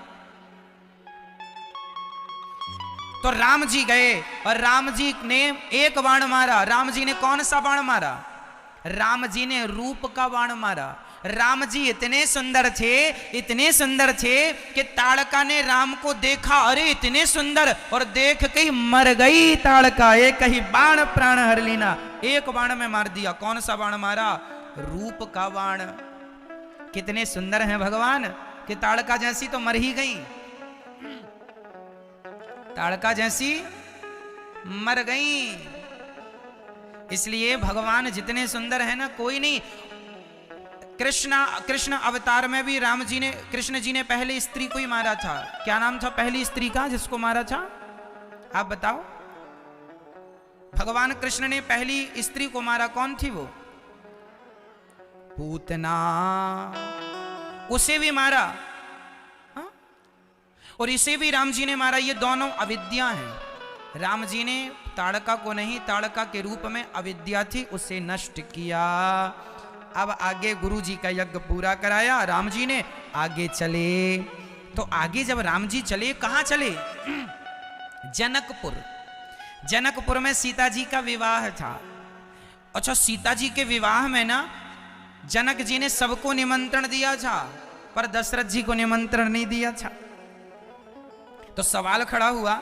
तो राम जी गए और राम जी ने एक बाण मारा। राम जी ने कौन सा बाण मारा? राम जी ने रूप का बाण मारा। राम जी इतने सुंदर थे, इतने सुंदर थे कि ताड़का ने राम को देखा, अरे इतने सुंदर, और देख के ही मर गई ताड़का। एक ही बाण प्राण हर लीना, एक बाण में मार दिया। कौन सा बाण मारा? रूप का बाण। कितने सुंदर हैं भगवान कि ताड़का जैसी तो मर ही गई, ताड़का जैसी मर गई। इसलिए भगवान जितने सुंदर है ना, कोई नहीं। कृष्ण अवतार में भी राम जी ने, कृष्ण जी ने पहले स्त्री को ही मारा था। क्या नाम था पहली स्त्री का जिसको मारा था? आप बताओ। भगवान कृष्ण ने पहली स्त्री को मारा, कौन थी वो? पूतना। उसे भी मारा, हा? और इसे भी राम जी ने मारा। ये दोनों अविद्या हैं। राम जी ने ताड़का को नहीं, ताड़का के रूप में अविद्या थी, उसे नष्ट किया। अब आगे गुरु जी का यज्ञ पूरा कराया, राम जी ने आगे चले। तो आगे जब राम जी चले, कहाँ चले? जनकपुर। जनकपुर में सीता जी का विवाह था। अच्छा, सीता जी के विवाह में ना जनक जी ने सबको निमंत्रण दिया था, पर दशरथ जी को निमंत्रण नहीं दिया था। तो सवाल खड़ा हुआ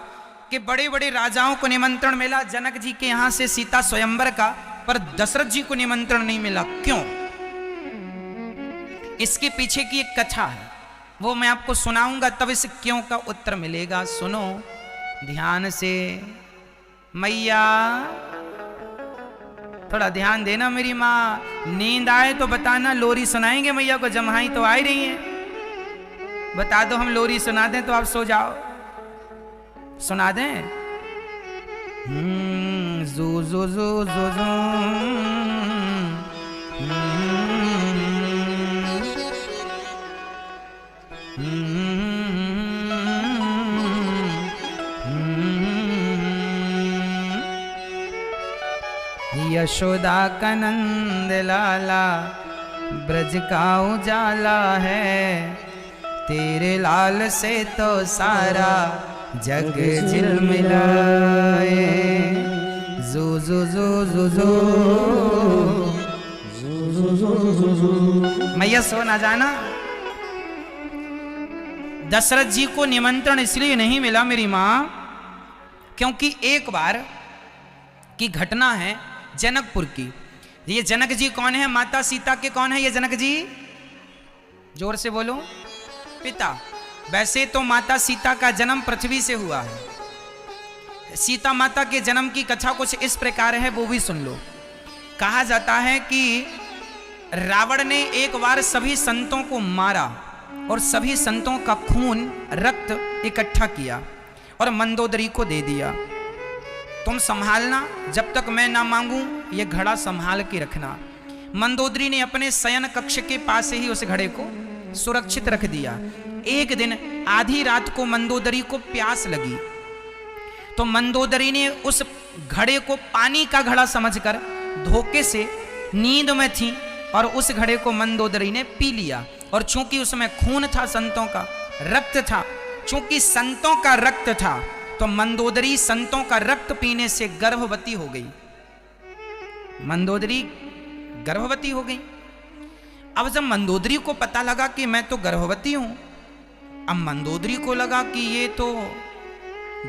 कि बड़े बड़े राजाओं को निमंत्रण मिला जनक जी के यहां से सीता स्वयंवर का, पर दशरथ जी को निमंत्रण नहीं मिला, क्यों? इसके पीछे की एक कथा है, वो मैं आपको सुनाऊंगा, तब इस क्यों का उत्तर मिलेगा। सुनो ध्यान से। मैया थोड़ा ध्यान देना मेरी माँ, नींद आए तो बताना, लोरी सुनाएंगे मैया को, जम्हाई तो आ ही रही है। बता दो हम लोरी सुना दें तो आप सो जाओ। सुना दें? जू जू जू जू जू यशोदा का नंद लाला ब्रज का उजाला है, तेरे लाल से तो सारा जग झिलमिलाए। जू जू जू जू जू मैया सो ना जाना। दशरथ जी को निमंत्रण इसलिए नहीं मिला मेरी मां, क्योंकि एक बार की घटना है जनकपुर की। ये जनक जी कौन है? माता सीता के कौन है ये जनक जी? जोर से बोलो। पिता। वैसे तो माता सीता का जन्म पृथ्वी से हुआ है। सीता माता के जन्म की कथा कुछ इस प्रकार है, वो भी सुन लो। कहा जाता है कि रावण ने एक बार सभी संतों को मारा और सभी संतों का खून, रक्त इकट्ठा किया और मंदोदरी को दे दिया। तुम संभालना, जब तक मैं ना मांगूं ये घड़ा संभाल के रखना। मंदोदरी ने अपने शयन कक्ष के पास ही उस घड़े को सुरक्षित रख दिया। एक दिन आधी रात को मंदोदरी को प्यास लगी, तो मंदोदरी ने उस घड़े को पानी का घड़ा समझकर धोखे से नींद में थी और उस घड़े को मंदोदरी ने पी लिया। और चूंकि उसमें खून था, संतों का रक्त था, चूंकि संतों का रक्त था, तो मंदोदरी संतों का रक्त पीने से गर्भवती हो गई। मंदोदरी गर्भवती हो गई। अब जब मंदोदरी को पता लगा कि मैं तो गर्भवती हूं, अब मंदोदरी को लगा कि ये तो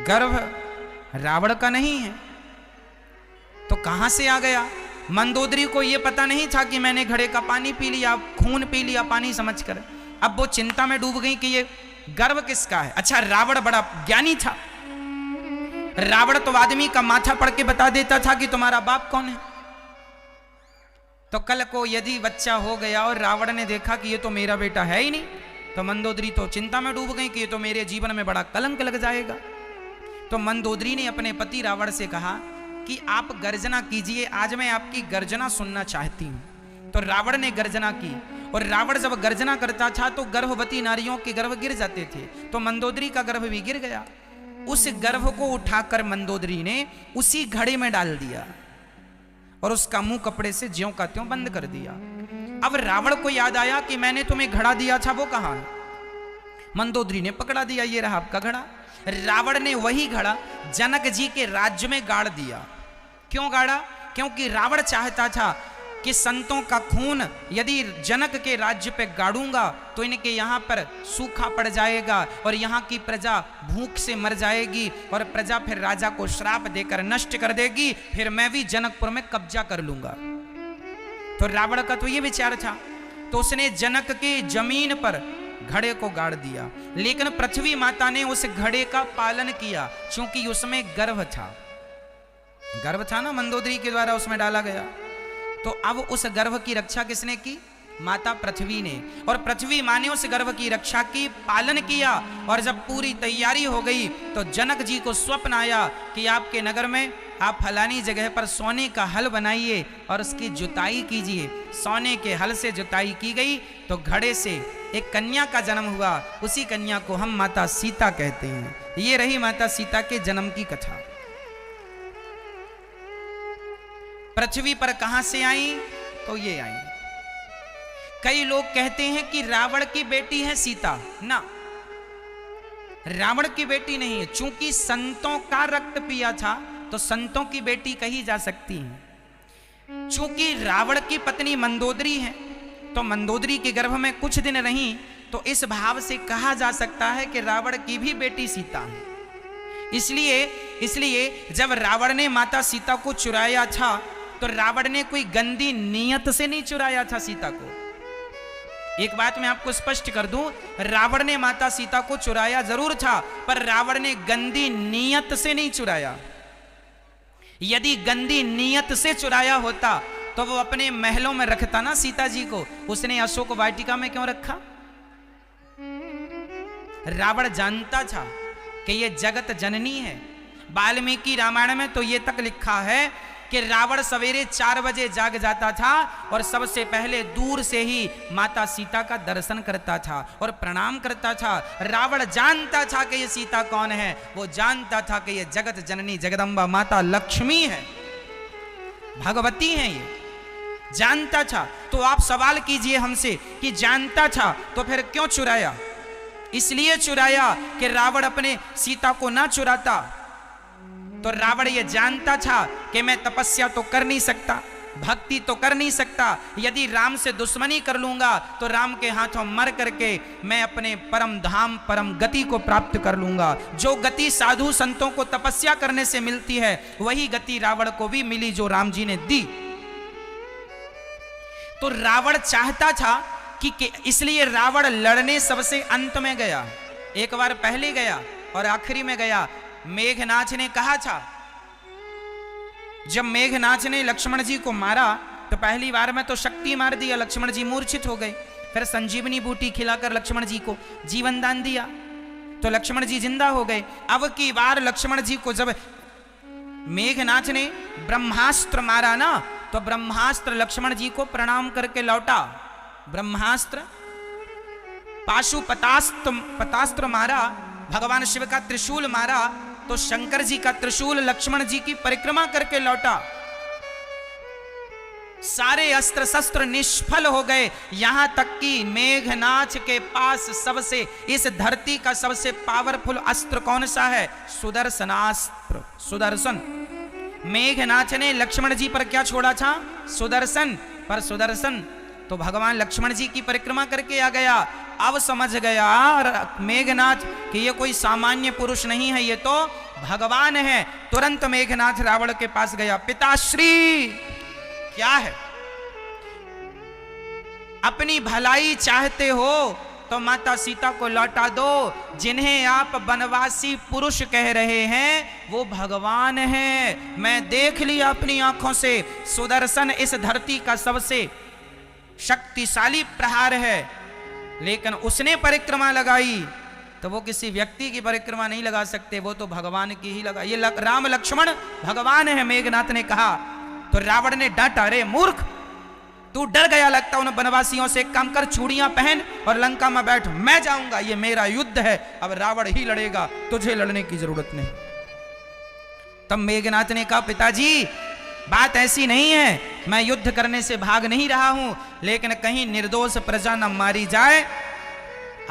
गर्भ रावण का नहीं है, तो कहां से आ गया? मंदोदरी को यह पता नहीं था कि मैंने घड़े का पानी पी लिया, खून पी लिया पानी समझकर। अब वो चिंता में डूब गई कि ये गर्भ किसका है। अच्छा, रावण बड़ा ज्ञानी था। रावण तो आदमी का माथा पढ़ के बता देता था कि तुम्हारा बाप कौन है। तो कल को यदि बच्चा हो गया और रावण ने देखा कि ये तो मेरा बेटा है ही नहीं, तो मंदोदरी तो चिंता में डूब गई कि ये तो मेरे जीवन में बड़ा कलंक लग जाएगा। तो मंदोदरी ने अपने पति रावण से कहा कि आप गर्जना कीजिए, आज मैं आपकी गर्जना सुनना चाहती हूं। तो रावण ने गर्जना की, और रावण जब गर्जना करता था तो गर्भवती नारियों के गर्भ गिर जाते थे, तो मंदोदरी का गर्भ भी गिर गया। उस गर्भ को उठाकर मंदोदरी ने उसी घड़े में डाल दिया और उसका मुंह कपड़े से ज्यों का त्यों बंद कर दिया। अब रावण को याद आया कि मैंने तुम्हें घड़ा दिया था, वो कहां है? मंदोदरी ने पकड़ा दिया, ये रहा आपका घड़ा। रावण ने वही घड़ा जनक जी के राज्य में गाड़ दिया। क्यों गाड़ा? क्योंकि रावण चाहता था कि संतों का खून यदि जनक के राज्य पे गाड़ूंगा तो इनके यहाँ पर सूखा पड़ जाएगा और यहाँ की प्रजा भूख से मर जाएगी और प्रजा फिर राजा को श्राप देकर नष्ट कर देगी, फिर मैं भी जनकपुर में कब्जा कर लूंगा। तो रावण का तो ये विचार था, तो उसने जनक के जमीन पर घड़े को गाड़ दिया। लेकिन पृथ्वी माता ने उस घड़े का पालन किया, क्योंकि उसमें गर्भ था ना, मंदोदरी के द्वारा उसमें डाला गया। तो अब उस गर्भ की रक्षा किसने की? माता पृथ्वी ने। और पृथ्वी माँ ने उस गर्भ की रक्षा की, पालन किया। और जब पूरी तैयारी हो गई तो जनक जी को स्वप्न आया कि आपके नगर में आप फलानी जगह पर सोने का हल बनाइए और उसकी जुताई कीजिए। सोने के हल से जुताई की गई तो घड़े से एक कन्या का जन्म हुआ। उसी कन्या को हम माता सीता कहते हैं। ये रही माता सीता के जन्म की कथा। पृथ्वी पर कहां से आई? तो ये आई। कई लोग कहते हैं कि रावण की बेटी है सीता। ना, रावण की बेटी नहीं है। चूंकि संतों का रक्त पिया था तो संतों की बेटी कही जा सकती है। चूंकि रावण की पत्नी मंदोदरी है तो मंदोदरी के गर्भ में कुछ दिन रही, तो इस भाव से कहा जा सकता है कि रावण की भी बेटी सीता है। इसलिए जब रावण ने माता सीता को चुराया था तो रावण ने कोई गंदी नीयत से नहीं चुराया था सीता को। एक बात मैं आपको स्पष्ट कर दूं, रावण ने माता सीता को चुराया जरूर था, पर रावण ने गंदी नीयत से नहीं चुराया। यदि गंदी नीयत से चुराया होता तो वो अपने महलों में रखता ना सीता जी को। उसने अशोक वाटिका में क्यों रखा? रावण जानता था कि ये जगत जननी है। वाल्मीकि रामायण में तो ये तक लिखा है कि रावण सवेरे 4 बजे जाग जाता था और सबसे पहले दूर से ही माता सीता का दर्शन करता था और प्रणाम करता था। रावण जानता था कि ये सीता कौन है। वो जानता था कि ये जगत जननी जगदम्बा माता लक्ष्मी है, भगवती है, ये जानता था। तो आप सवाल कीजिए हमसे कि जानता था तो फिर क्यों चुराया? इसलिए चुराया कि रावण अपने सीता को ना चुराता तो रावण ये जानता था कि मैं तपस्या तो कर नहीं सकता, भक्ति तो कर नहीं सकता। यदि राम से दुश्मनी कर लूंगा तो राम के हाथों मर करके मैं अपने परम धाम परम गति को प्राप्त कर लूंगा। जो गति साधु संतों को तपस्या करने से मिलती है वही गति रावण को भी मिली जो राम जी ने दी। तो रावण चाहता था कि इसलिए रावण लड़ने सबसे अंत में गया। एक बार पहले गया और आखिरी में गया। मेघनाथ ने कहा था, जब मेघनाथ ने लक्ष्मण जी को मारा तो पहली बार में तो शक्ति मार दिया, लक्ष्मण जी मूर्छित हो गए। फिर संजीवनी बूटी खिलाकर लक्ष्मण जी को जीवन दान दिया तो लक्ष्मण जी जिंदा हो गए। अब की बार लक्ष्मण जी को जब मेघनाथ ने ब्रह्मास्त्र मारा ना तो ब्रह्मास्त्र लक्ष्मण जी को प्रणाम करके लौटा। ब्रह्मास्त्र पाशुपतास्त्र मारा, भगवान शिव का त्रिशूल मारा तो शंकर जी का त्रिशूल लक्ष्मण जी की परिक्रमा करके लौटा। सारे अस्त्र शस्त्र निष्फल हो गए। यहां तक कि मेघनाथ के पास सबसे इस धरती का सबसे पावरफुल अस्त्र कौन सा है? सुदर्शनास्त्र, सुदर्शन। मेघनाथ ने लक्ष्मण जी पर क्या छोड़ा था? सुदर्शन। पर सुदर्शन तो भगवान लक्ष्मण जी की परिक्रमा करके आ गया। अब समझ गया मेघनाथ कि ये कोई सामान्य पुरुष नहीं है, ये तो भगवान है। तुरंत मेघनाथ रावण के पास गया। पिताश्री, क्या है? अपनी भलाई चाहते हो तो माता सीता को लौटा दो। जिन्हें आप वनवासी पुरुष कह रहे हैं वो भगवान है। मैं देख लिया अपनी आंखों से। सुदर्शन इस धरती का सबसे शक्तिशाली प्रहार है, लेकिन उसने परिक्रमा लगाई तो वो किसी व्यक्ति की परिक्रमा नहीं लगा सकते, वो तो भगवान की ही लगा। ये राम लक्ष्मण भगवान है, मेघनाथ ने कहा। तो रावण ने डांटा, अरे मूर्ख, तू डर गया लगता उन वनवासियों से। एक काम कर, चूड़ियां पहन और लंका में बैठ, मैं जाऊंगा, ये मेरा युद्ध है, अब रावण ही लड़ेगा, तुझे लड़ने की जरूरत नहीं। तब मेघनाथ ने कहा, पिताजी बात ऐसी नहीं है, मैं युद्ध करने से भाग नहीं रहा हूं, लेकिन कहीं निर्दोष प्रजा न मारी जाए।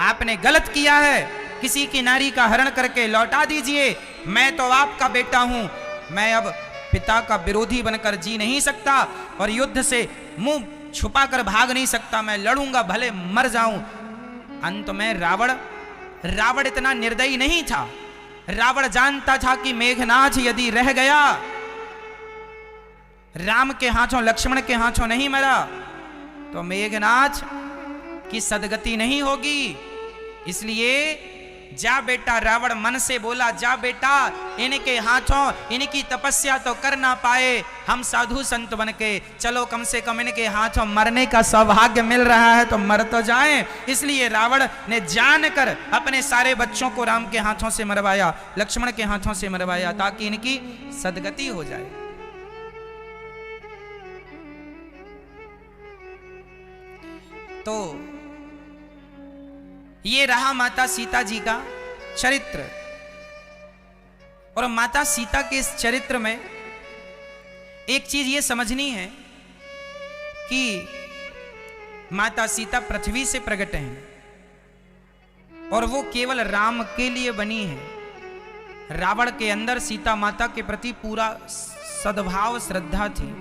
आपने गलत किया है, किसी की नारी का हरण करके लौटा दीजिए। मैं तो आपका बेटा हूं, मैं अब पिता का विरोधी बनकर जी नहीं सकता और युद्ध से मुंह छुपा कर भाग नहीं सकता। मैं लड़ूंगा, भले मर जाऊं। अंत में रावण इतना निर्दयी नहीं था। रावण जानता था कि मेघनाथ यदि रह गया, राम के हाथों लक्ष्मण के हाथों नहीं मरा, तो मेघनाथ की सदगति नहीं होगी। इसलिए जा बेटा, रावण मन से बोला, जा बेटा, इनके हाथों इनकी तपस्या तो कर ना पाए, हम साधु संत बन के चलो, कम से कम इनके हाथों मरने का सौभाग्य मिल रहा है तो मर तो जाएं। इसलिए रावण ने जानकर अपने सारे बच्चों को राम के हाथों से मरवाया, लक्ष्मण के हाथों से मरवाया, ताकि इनकी सदगति हो जाए। तो ये रहा माता सीता जी का चरित्र। और माता सीता के इस चरित्र में एक चीज ये समझनी है कि माता सीता पृथ्वी से प्रकट हैं और वो केवल राम के लिए बनी है। रावण के अंदर सीता माता के प्रति पूरा सद्भाव श्रद्धा थी।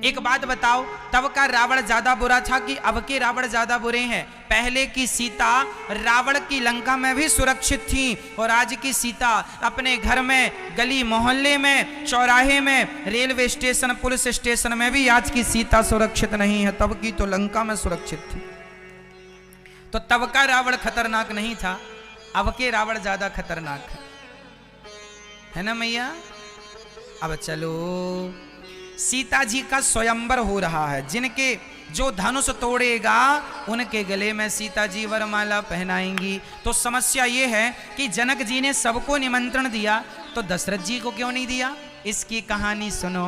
एक बात बताओ, तब का रावण ज्यादा बुरा था कि अब के रावण ज्यादा बुरे हैं? पहले की सीता रावण की लंका में भी सुरक्षित थी और आज की सीता अपने घर में, गली मोहल्ले में, चौराहे में, रेलवे स्टेशन, पुलिस स्टेशन में भी आज की सीता सुरक्षित नहीं है। तब की तो लंका में सुरक्षित थी। तो तब का रावण खतरनाक नहीं था, अब के रावण ज्यादा खतरनाक है ना मैया। अब चलो, सीता जी का स्वयंवर हो रहा है। जिनके जो धनुष तोड़ेगा उनके गले में सीता जी वरमाला पहनाएंगी। तो समस्या ये है कि जनक जी ने सबको निमंत्रण दिया तो दशरथ जी को क्यों नहीं दिया? इसकी कहानी सुनो।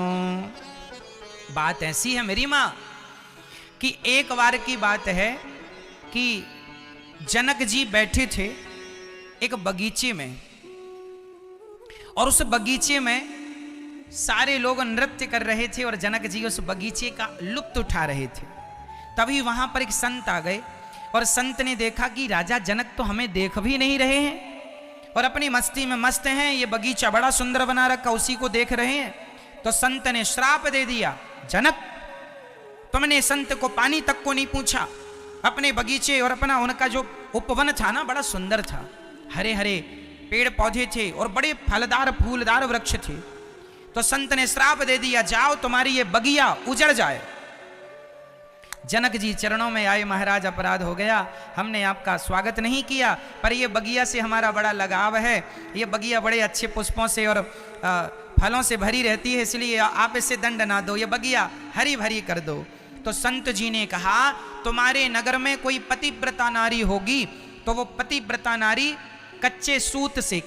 बात ऐसी है मेरी माँ कि एक बार की बात है कि जनक जी बैठे थे एक बगीचे में और उस बगीचे में सारे लोग नृत्य कर रहे थे और जनक जी उस बगीचे का लुत्फ उठा रहे थे। तभी वहां पर एक संत आ गए और संत ने देखा कि राजा जनक तो हमें देख भी नहीं रहे हैं और अपनी मस्ती में मस्त हैं, ये बगीचा बड़ा सुंदर बना रखा, उसी को देख रहे हैं। तो संत ने श्राप दे दिया, जनक तुमने संत को पानी तक को नहीं पूछा। अपने बगीचे और अपना उनका जो उपवन था ना, बड़ा सुंदर था, हरे हरे पेड़ पौधे थे और बड़े फलदार फूलदार वृक्ष थे। तो संत ने श्राप दे दिया, जाओ तुम्हारी ये बगिया उजड़ जाए। जनक जी चरणों में आए, महाराज अपराध हो गया, हमने आपका स्वागत नहीं किया, पर ये बगिया से हमारा बड़ा लगाव है। ये बगिया बड़े अच्छे पुष्पों से और फलों से भरी रहती है, इसलिए आप इसे दंड ना दो, ये बगिया हरी भरी कर दो। तो संत जी ने कहा, तुम्हारे नगर में कोई पतिव्रता नारी होगी तो वो पतिव्रता नारी कच्चे सूत से,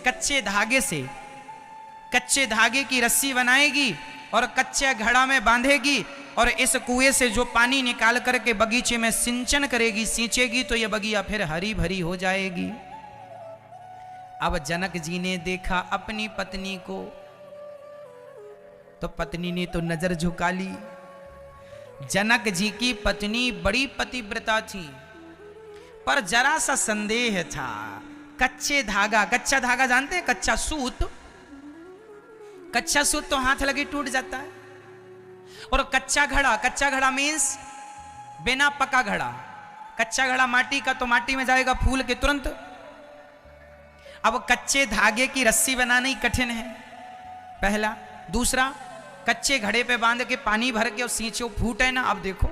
कच्चे धागे की रस्सी बनाएगी और कच्चे घड़ा में बांधेगी और इस कुएं से जो पानी निकाल करके बगीचे में सिंचन करेगी, सींचेगी, तो यह बगिया फिर हरी भरी हो जाएगी। अब जनक जी ने देखा अपनी पत्नी को, तो पत्नी ने तो नजर झुका ली। जनक जी की पत्नी बड़ी पतिव्रता थी, पर जरा सा संदेह था। कच्चा धागा जानते हैं? कच्चा सूत तो हाथ लगे टूट जाता है। और कच्चा घड़ा मीन्स बिना पका घड़ा। कच्चा घड़ा माटी का, तो माटी में जाएगा फूल के तुरंत। अब कच्चे धागे की रस्सी बनाना ही कठिन है, पहला। दूसरा, कच्चे घड़े पे बांध के पानी भर के और सींचो, फूटे ना। अब देखो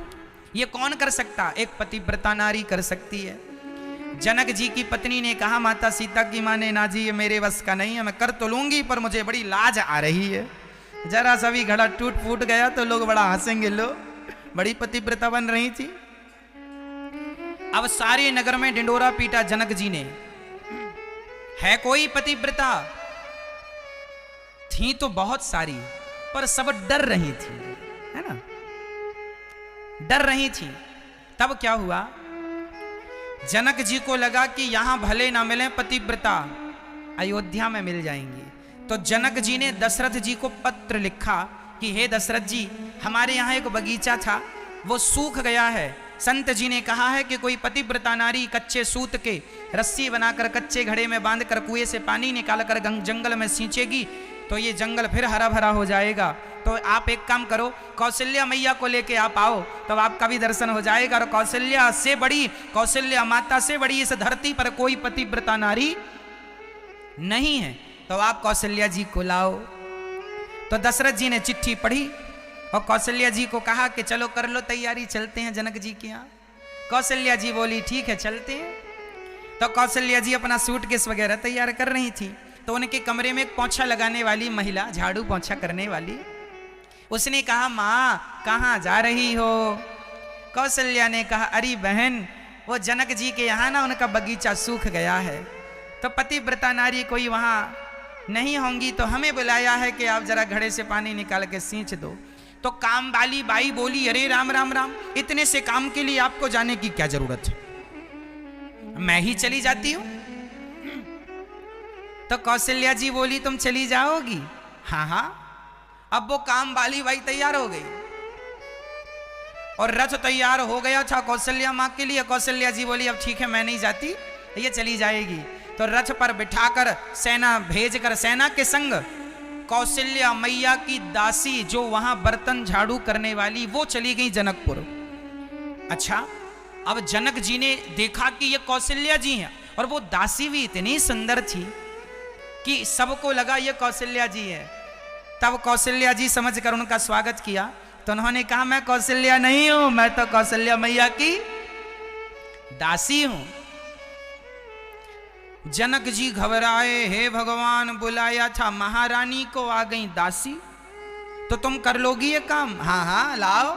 ये कौन कर सकता? एक पतिव्रता नारी कर सकती है। जनक जी की पत्नी ने कहा, माता सीता की मां ने, ना जी ये मेरे बस का नहीं है, मैं कर तो लूंगी पर मुझे बड़ी लाज आ रही है। जरा सा भी घड़ा टूट फूट गया तो लोग बड़ा हंसेंगे। लो, बड़ी पतिव्रता बन रही थी। अब सारे नगर में डिंडोरा पीटा जनक जी ने, है कोई पतिव्रता? थी तो बहुत सारी, पर सब डर रही थी, है ना, डर रही थी। तब क्या हुआ, जनक जी को लगा कि यहां भले ना मिले पतिव्रता, अयोध्या में मिल जाएंगी। तो जनक जी ने दशरथ जी को पत्र लिखा कि हे दशरथ जी, हमारे यहाँ एक बगीचा था, वो सूख गया है। संत जी ने कहा है कि कोई पतिव्रता नारी कच्चे सूत के रस्सी बनाकर कच्चे घड़े में बांधकर कुएं से पानी निकालकर जंगल में सींचेगी तो ये जंगल फिर हरा भरा हो जाएगा। तो आप एक काम करो, कौशल्या मैया को लेके आप आओ, तब तो आपका भी दर्शन हो जाएगा। और कौशल्या माता से बड़ी इस धरती पर कोई पतिव्रता नारी नहीं है, तो आप कौशल्या जी को लाओ। तो दशरथ जी ने चिट्ठी पढ़ी और कौशल्या जी को कहा कि चलो कर लो तैयारी, चलते हैं जनक जी के यहाँ। कौशल्या जी बोली ठीक है चलते हैं। तो कौशल्या जी अपना सूटकेस वगैरह तैयार कर रही थी। तो उनके कमरे में एक पोंछा लगाने वाली महिला, झाड़ू पोंछा करने वाली, उसने कहा, माँ कहाँ जा रही हो? कौशल्या ने कहा, अरे बहन, वो जनक जी के यहाँ ना उनका बगीचा सूख गया है, तो पतिव्रता नारी कोई वहाँ नहीं होंगी, तो हमें बुलाया है कि आप जरा घड़े से पानी निकाल के सींच दो। तो काम वाली बाई बोली, अरे राम राम राम, इतने से काम के लिए आपको जाने की क्या जरूरत है, मैं ही चली जाती हूँ। तो कौशल्या जी बोली, तुम चली जाओगी? हाँ हाँ। अब वो काम वाली बाई तैयार हो गई। और रथ तैयार हो गया था कौशल्या माँ के लिए। कौशल्या जी बोली अब ठीक है मैं नहीं जाती, ये चली जाएगी। तो रथ पर बिठाकर सेना भेजकर सेना के संग कौशल्या मैया की दासी जो वहां बर्तन झाड़ू करने वाली वो चली गई जनकपुर। अच्छा, अब जनक जी ने देखा कि ये कौशल्या जी हैं और वो दासी भी इतनी सुंदर थी कि सबको लगा ये कौशल्या जी है। तब कौशल्या जी समझकर उनका स्वागत किया। तो उन्होंने कहा मैं कौशल्या नहीं हूं, मैं तो कौशल्या मैया की दासी हूं। जनक जी घबराए, हे भगवान बुलाया था महारानी को, आ गई दासी, तो तुम कर लोगी ये काम? हाँ हाँ लाओ।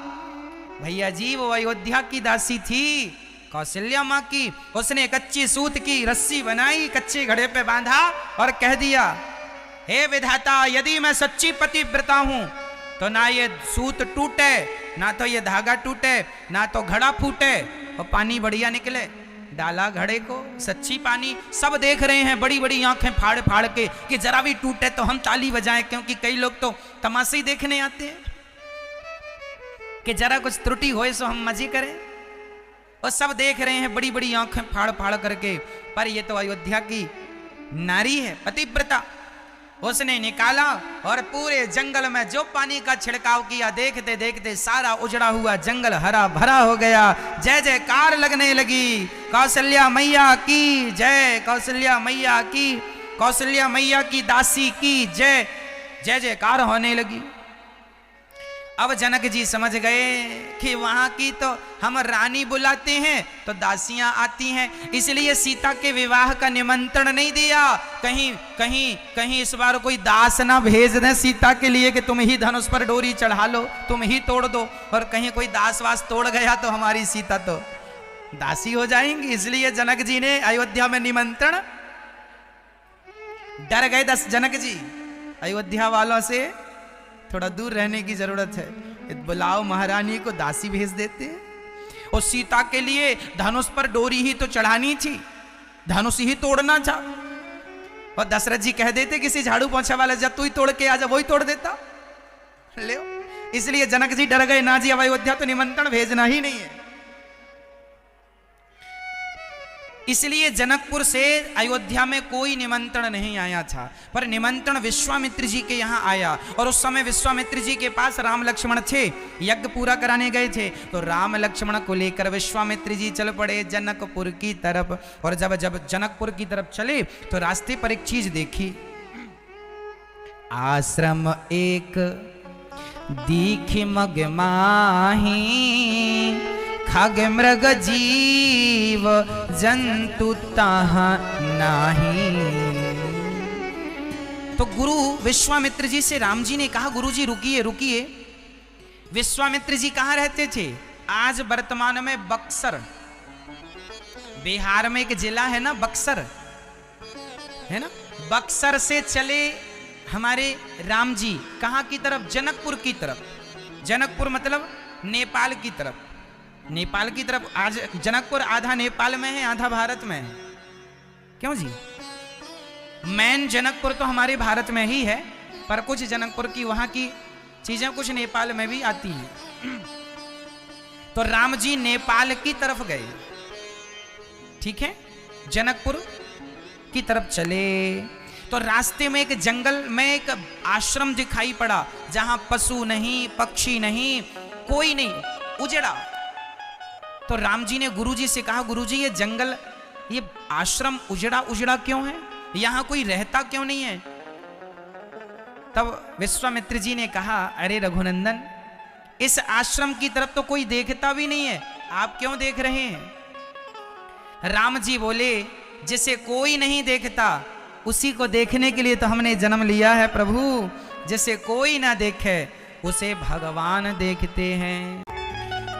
भैया जी वो अयोध्या की दासी थी कौशल्या माँ की। उसने कच्ची सूत की रस्सी बनाई, कच्चे घड़े पे बांधा और कह दिया हे विधाता यदि मैं सच्ची पतिव्रता हूं तो ना ये सूत टूटे, ना तो ये धागा टूटे, ना तो घड़ा फूटे और पानी बढ़िया निकले। डाला घड़े को, सच्ची पानी, सब देख रहे हैं बड़ी बड़ी आंखें फाड़ फाड़ के कि जरा भी टूटे तो हम ताली बजाएं, क्योंकि कई लोग तो तमाशे ही देखने आते हैं कि जरा कुछ त्रुटि होए सो हम मजे करें। और सब देख रहे हैं बड़ी बड़ी आंखें फाड़ फाड़ करके, पर ये तो अयोध्या की नारी है पतिव्रता। उसने निकाला और पूरे जंगल में जो पानी का छिड़काव किया, देखते देखते सारा उजड़ा हुआ जंगल हरा भरा हो गया। जय जयकार लगने लगी, कौशल्या मैया की जय, कौशल्या मैया की, कौशल्या मैया की दासी की जय, जय जयकार होने लगी। अब जनक जी समझ गए कि वहां की तो हम रानी बुलाते हैं तो दासियां आती हैं, इसलिए सीता के विवाह का निमंत्रण नहीं दिया। कहीं कहीं कहीं इस बार कोई दास ना भेज दें सीता के लिए कि तुम ही धनुष पर डोरी चढ़ा लो, तुम ही तोड़ दो, और कहीं कोई दास वास तोड़ गया तो हमारी सीता तो दासी हो जाएंगी। इसलिए जनक जी ने अयोध्या में निमंत्रण, डर गए जनक जी, अयोध्या वालों से थोड़ा दूर रहने की जरूरत है, बुलाओ महारानी को, दासी भेज देते हैं। और सीता के लिए धनुष पर डोरी ही तो चढ़ानी थी, धनुष ही तोड़ना था। और दशरथ जी कह देते किसी झाड़ू पोंछा वाले जब तू ही तोड़ के आजा, वही तोड़ देता ले। इसलिए जनक जी डर गए, ना जी अब अयोध्या तो निमंत्रण भेजना ही नहीं है। इसलिए जनकपुर से अयोध्या में कोई निमंत्रण नहीं आया था, पर निमंत्रण विश्वामित्र जी के यहाँ आया। और उस समय विश्वामित्र जी के पास राम लक्ष्मण थे, यज्ञ पूरा कराने गए थे। तो राम लक्ष्मण को लेकर विश्वामित्र जी चल पड़े जनकपुर की तरफ। और जब जब जनकपुर की तरफ चले तो रास्ते पर एक चीज देखी, आश्रम एक दीखि मग माही, खग मृग जीव जंतु ताहा नाही। तो गुरु विश्वामित्र जी से राम जी ने कहा, गुरु जी रुकिए रुकिए। विश्वामित्र जी कहाँ रहते थे? आज वर्तमान में बक्सर, बिहार में एक जिला है ना बक्सर, है ना, बक्सर से चले हमारे राम जी कहाँ की तरफ? जनकपुर की तरफ। जनकपुर मतलब नेपाल की तरफ, नेपाल की तरफ। आज जनकपुर आधा नेपाल में है, आधा भारत में है। क्यों जी? मेन जनकपुर तो हमारे भारत में ही है, पर कुछ जनकपुर की वहां की चीजें कुछ नेपाल में भी आती हैं। तो राम जी नेपाल की तरफ गए, ठीक है, जनकपुर की तरफ चले। तो रास्ते में एक जंगल में एक आश्रम दिखाई पड़ा, जहां पशु नहीं, पक्षी नहीं, कोई नहीं, उजड़ा। तो राम जी ने गुरुजी से कहा, गुरुजी ये जंगल, ये आश्रम उजड़ा उजड़ा क्यों है, यहां कोई रहता क्यों नहीं है? तब विश्वामित्र जी ने कहा, अरे रघुनंदन, इस आश्रम की तरफ तो कोई देखता भी नहीं है, आप क्यों देख रहे हैं? राम जी बोले, जिसे कोई नहीं देखता उसी को देखने के लिए तो हमने जन्म लिया है प्रभु। जिसे कोई ना देखे उसे भगवान देखते हैं।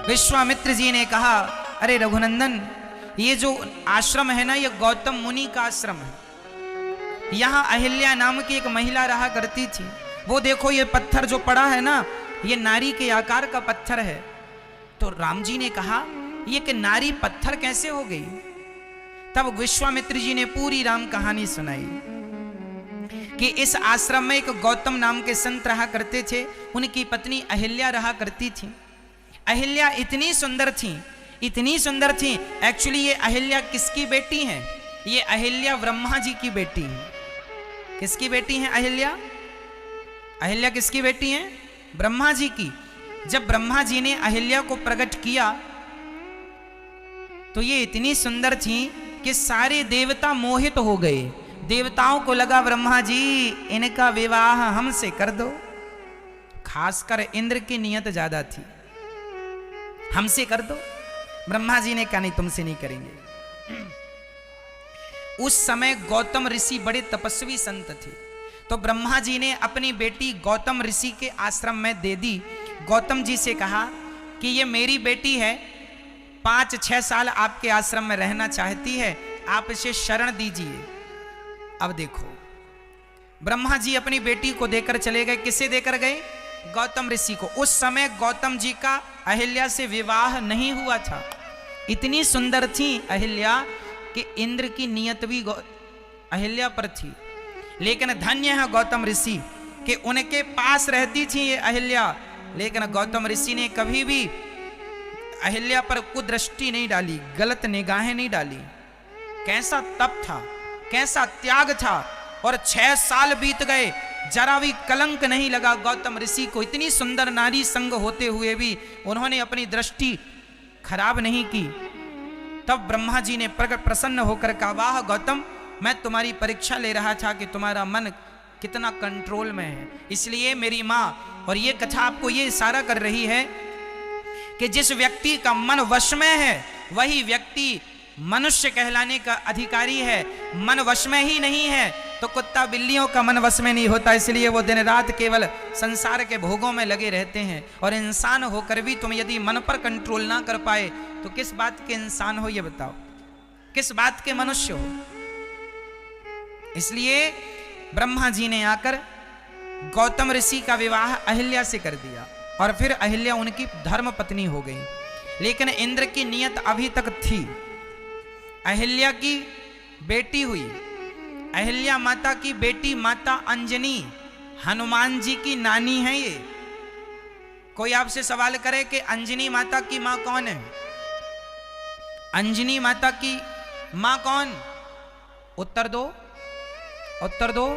विश्वामित्र जी ने कहा, अरे रघुनंदन, ये जो आश्रम है ना, ये गौतम मुनि का आश्रम है। यहाँ अहिल्या नाम की एक महिला रहा करती थी। वो देखो ये पत्थर जो पड़ा है ना, ये नारी के आकार का पत्थर है। तो राम जी ने कहा, ये कि नारी पत्थर कैसे हो गई? तब विश्वामित्र जी ने पूरी राम कहानी सुनाई कि इस आश्रम में एक गौतम नाम के संत रहा करते थे, उनकी पत्नी अहिल्या रहा करती थी। अहिल्या इतनी सुंदर थी, इतनी सुंदर थी। एक्चुअली ये अहिल्या किसकी बेटी हैं? ये अहिल्या ब्रह्मा जी की बेटी है। किसकी बेटी हैं अहिल्या? अहिल्या किसकी बेटी हैं? ब्रह्मा जी की। जब ब्रह्मा जी ने अहिल्या को प्रकट किया तो ये इतनी सुंदर थी कि सारे देवता मोहित हो गए। देवताओं को लगा ब्रह्मा जी इनका विवाह हमसे कर दो। खासकर इंद्र की नियत ज्यादा थी, हमसे कर दो। ब्रह्मा जी ने कहा नहीं, तुमसे नहीं करेंगे। उस समय गौतम ऋषि बड़े तपस्वी संत थे, तो ब्रह्मा जी ने अपनी बेटी गौतम ऋषि के आश्रम में दे दी। गौतम जी से कहा कि ये मेरी बेटी है, 5-6 साल आपके आश्रम में रहना चाहती है, आप इसे शरण दीजिए। अब देखो, ब्रह्मा जी अपनी बेटी को देकर चले गए। किसे देकर गए? गौतम ऋषि को। उस समय गौतम जी का अहिल्या से विवाह नहीं हुआ था। इतनी सुंदर थी अहिल्या कि इंद्र की नियत भी अहिल्या पर थी। लेकिन धन्य है गौतम ऋषि कि उनके पास रहती थी ये अहिल्या। लेकिन गौतम ऋषि ने कभी भी अहिल्या पर कुदृष्टि नहीं डाली, गलत निगाहें नहीं डाली। कैसा तप था, कैसा त्याग था। और 6 साल बीत गए, जरा भी कलंक नहीं लगा गौतम ऋषि को। इतनी सुंदर नारी संग होते हुए भी उन्होंने अपनी दृष्टि खराब नहीं की। तब ब्रह्मा जी ने प्रसन्न होकर कहा, वाह गौतम, मैं तुम्हारी परीक्षा ले रहा था कि तुम्हारा मन कितना कंट्रोल में है। इसलिए मेरी माँ, और ये कथा आपको ये इशारा कर रही है कि जिस व्यक्ति का मन वश में है वही व्यक्ति मनुष्य कहलाने का अधिकारी है। मन वश में ही नहीं है तो कुत्ता बिल्लियों का मन वश में नहीं होता। इसलिए वो दिन रात केवल संसार के भोगों में लगे रहते हैं। और इंसान होकर भी तुम यदि मन पर कंट्रोल ना कर पाए तो किस बात के इंसान हो, ये बताओ, किस बात के मनुष्य हो? इसलिए ब्रह्मा जी ने आकर गौतम ऋषि का विवाह अहिल्या से कर दिया और फिर अहिल्या उनकी धर्म पत्नी हो गई। लेकिन इंद्र की नियत अभी तक थी। अहिल्या की बेटी हुई, अहिल्या माता की बेटी माता अंजनी हनुमान जी की नानी है। ये कोई आपसे सवाल करे कि अंजनी माता की मां कौन है? अंजनी माता की मां कौन? उत्तर दो, उत्तर दो,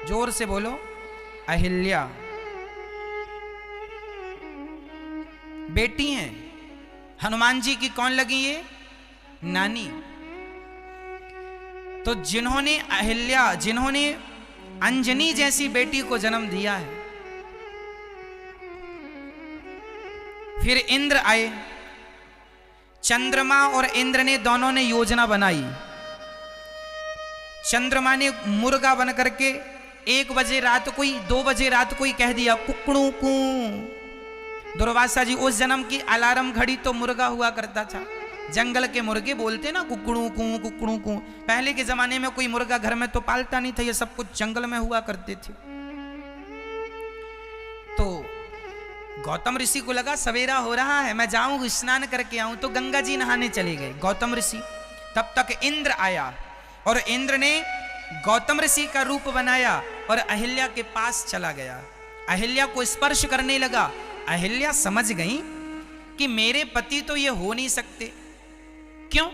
जोर से बोलो। अहिल्या बेटी हैं। हनुमान जी की कौन लगी? ये नानी। तो जिन्होंने अहिल्या, जिन्होंने अंजनी जैसी बेटी को जन्म दिया है, फिर इंद्र आए। चंद्रमा और इंद्र ने दोनों ने योजना बनाई। चंद्रमा ने मुर्गा बन करके 1 बजे रात को ही, 2 बजे रात को ही कह दिया कुकड़ू कू। दुर्वासा जी, उस जन्म की अलार्म घड़ी तो मुर्गा हुआ करता था। जंगल के मुर्गे बोलते ना कुकड़ू कू कुकड़ू कू। पहले के जमाने में कोई मुर्गा घर में तो पालता नहीं था, ये सब कुछ जंगल में हुआ करते थे। तो गौतम ऋषि को लगा सवेरा हो रहा है, मैं जाऊं स्नान करके आऊं, तो गंगा जी नहाने चले गए गौतम ऋषि। तब तक इंद्र आया और इंद्र ने गौतम ऋषि का रूप बनाया और अहिल्या के पास चला गया। अहिल्या को स्पर्श करने लगा। अहिल्या समझ गई कि मेरे पति तो ये हो नहीं सकते। क्यों?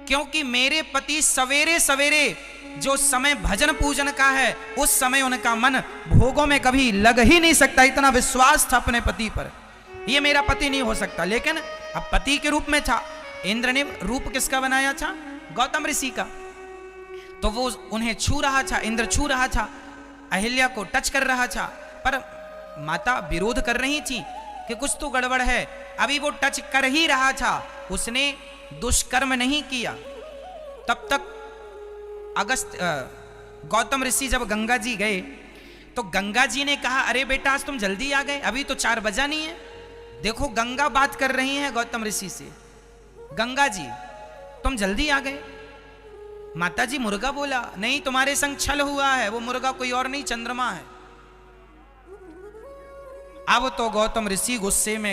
क्योंकि मेरे पति सवेरे सवेरे जो समय भजन पूजन का है उस समय उनका मन भोगों में कभी लग ही नहीं सकता। इतना विश्वास था अपने पति पर, ये मेरा पति नहीं हो सकता। लेकिन अब पति के रूप में था। इंद्र ने रूप किसका बनाया था? गौतम ऋषि का। तो वो उन्हें छू रहा था, इंद्र छू रहा था, अहिल्या को टच कर रहा था। पर माता विरोध कर रही थी कि कुछ तो गड़बड़ है। अभी वो टच कर ही रहा था, उसने दुष्कर्म नहीं किया। तब तक गौतम ऋषि जब गंगा जी गए तो गंगा जी ने कहा, अरे बेटा आज तुम जल्दी आ गए, अभी तो 4 बजा नहीं है। देखो गंगा बात कर रही हैं गौतम ऋषि से, गंगा जी तुम जल्दी आ गए। माता जी मुर्गा बोला, नहीं तुम्हारे संग छल हुआ है, वो मुर्गा कोई और नहीं चंद्रमा है। अब तो गौतम ऋषि गुस्से में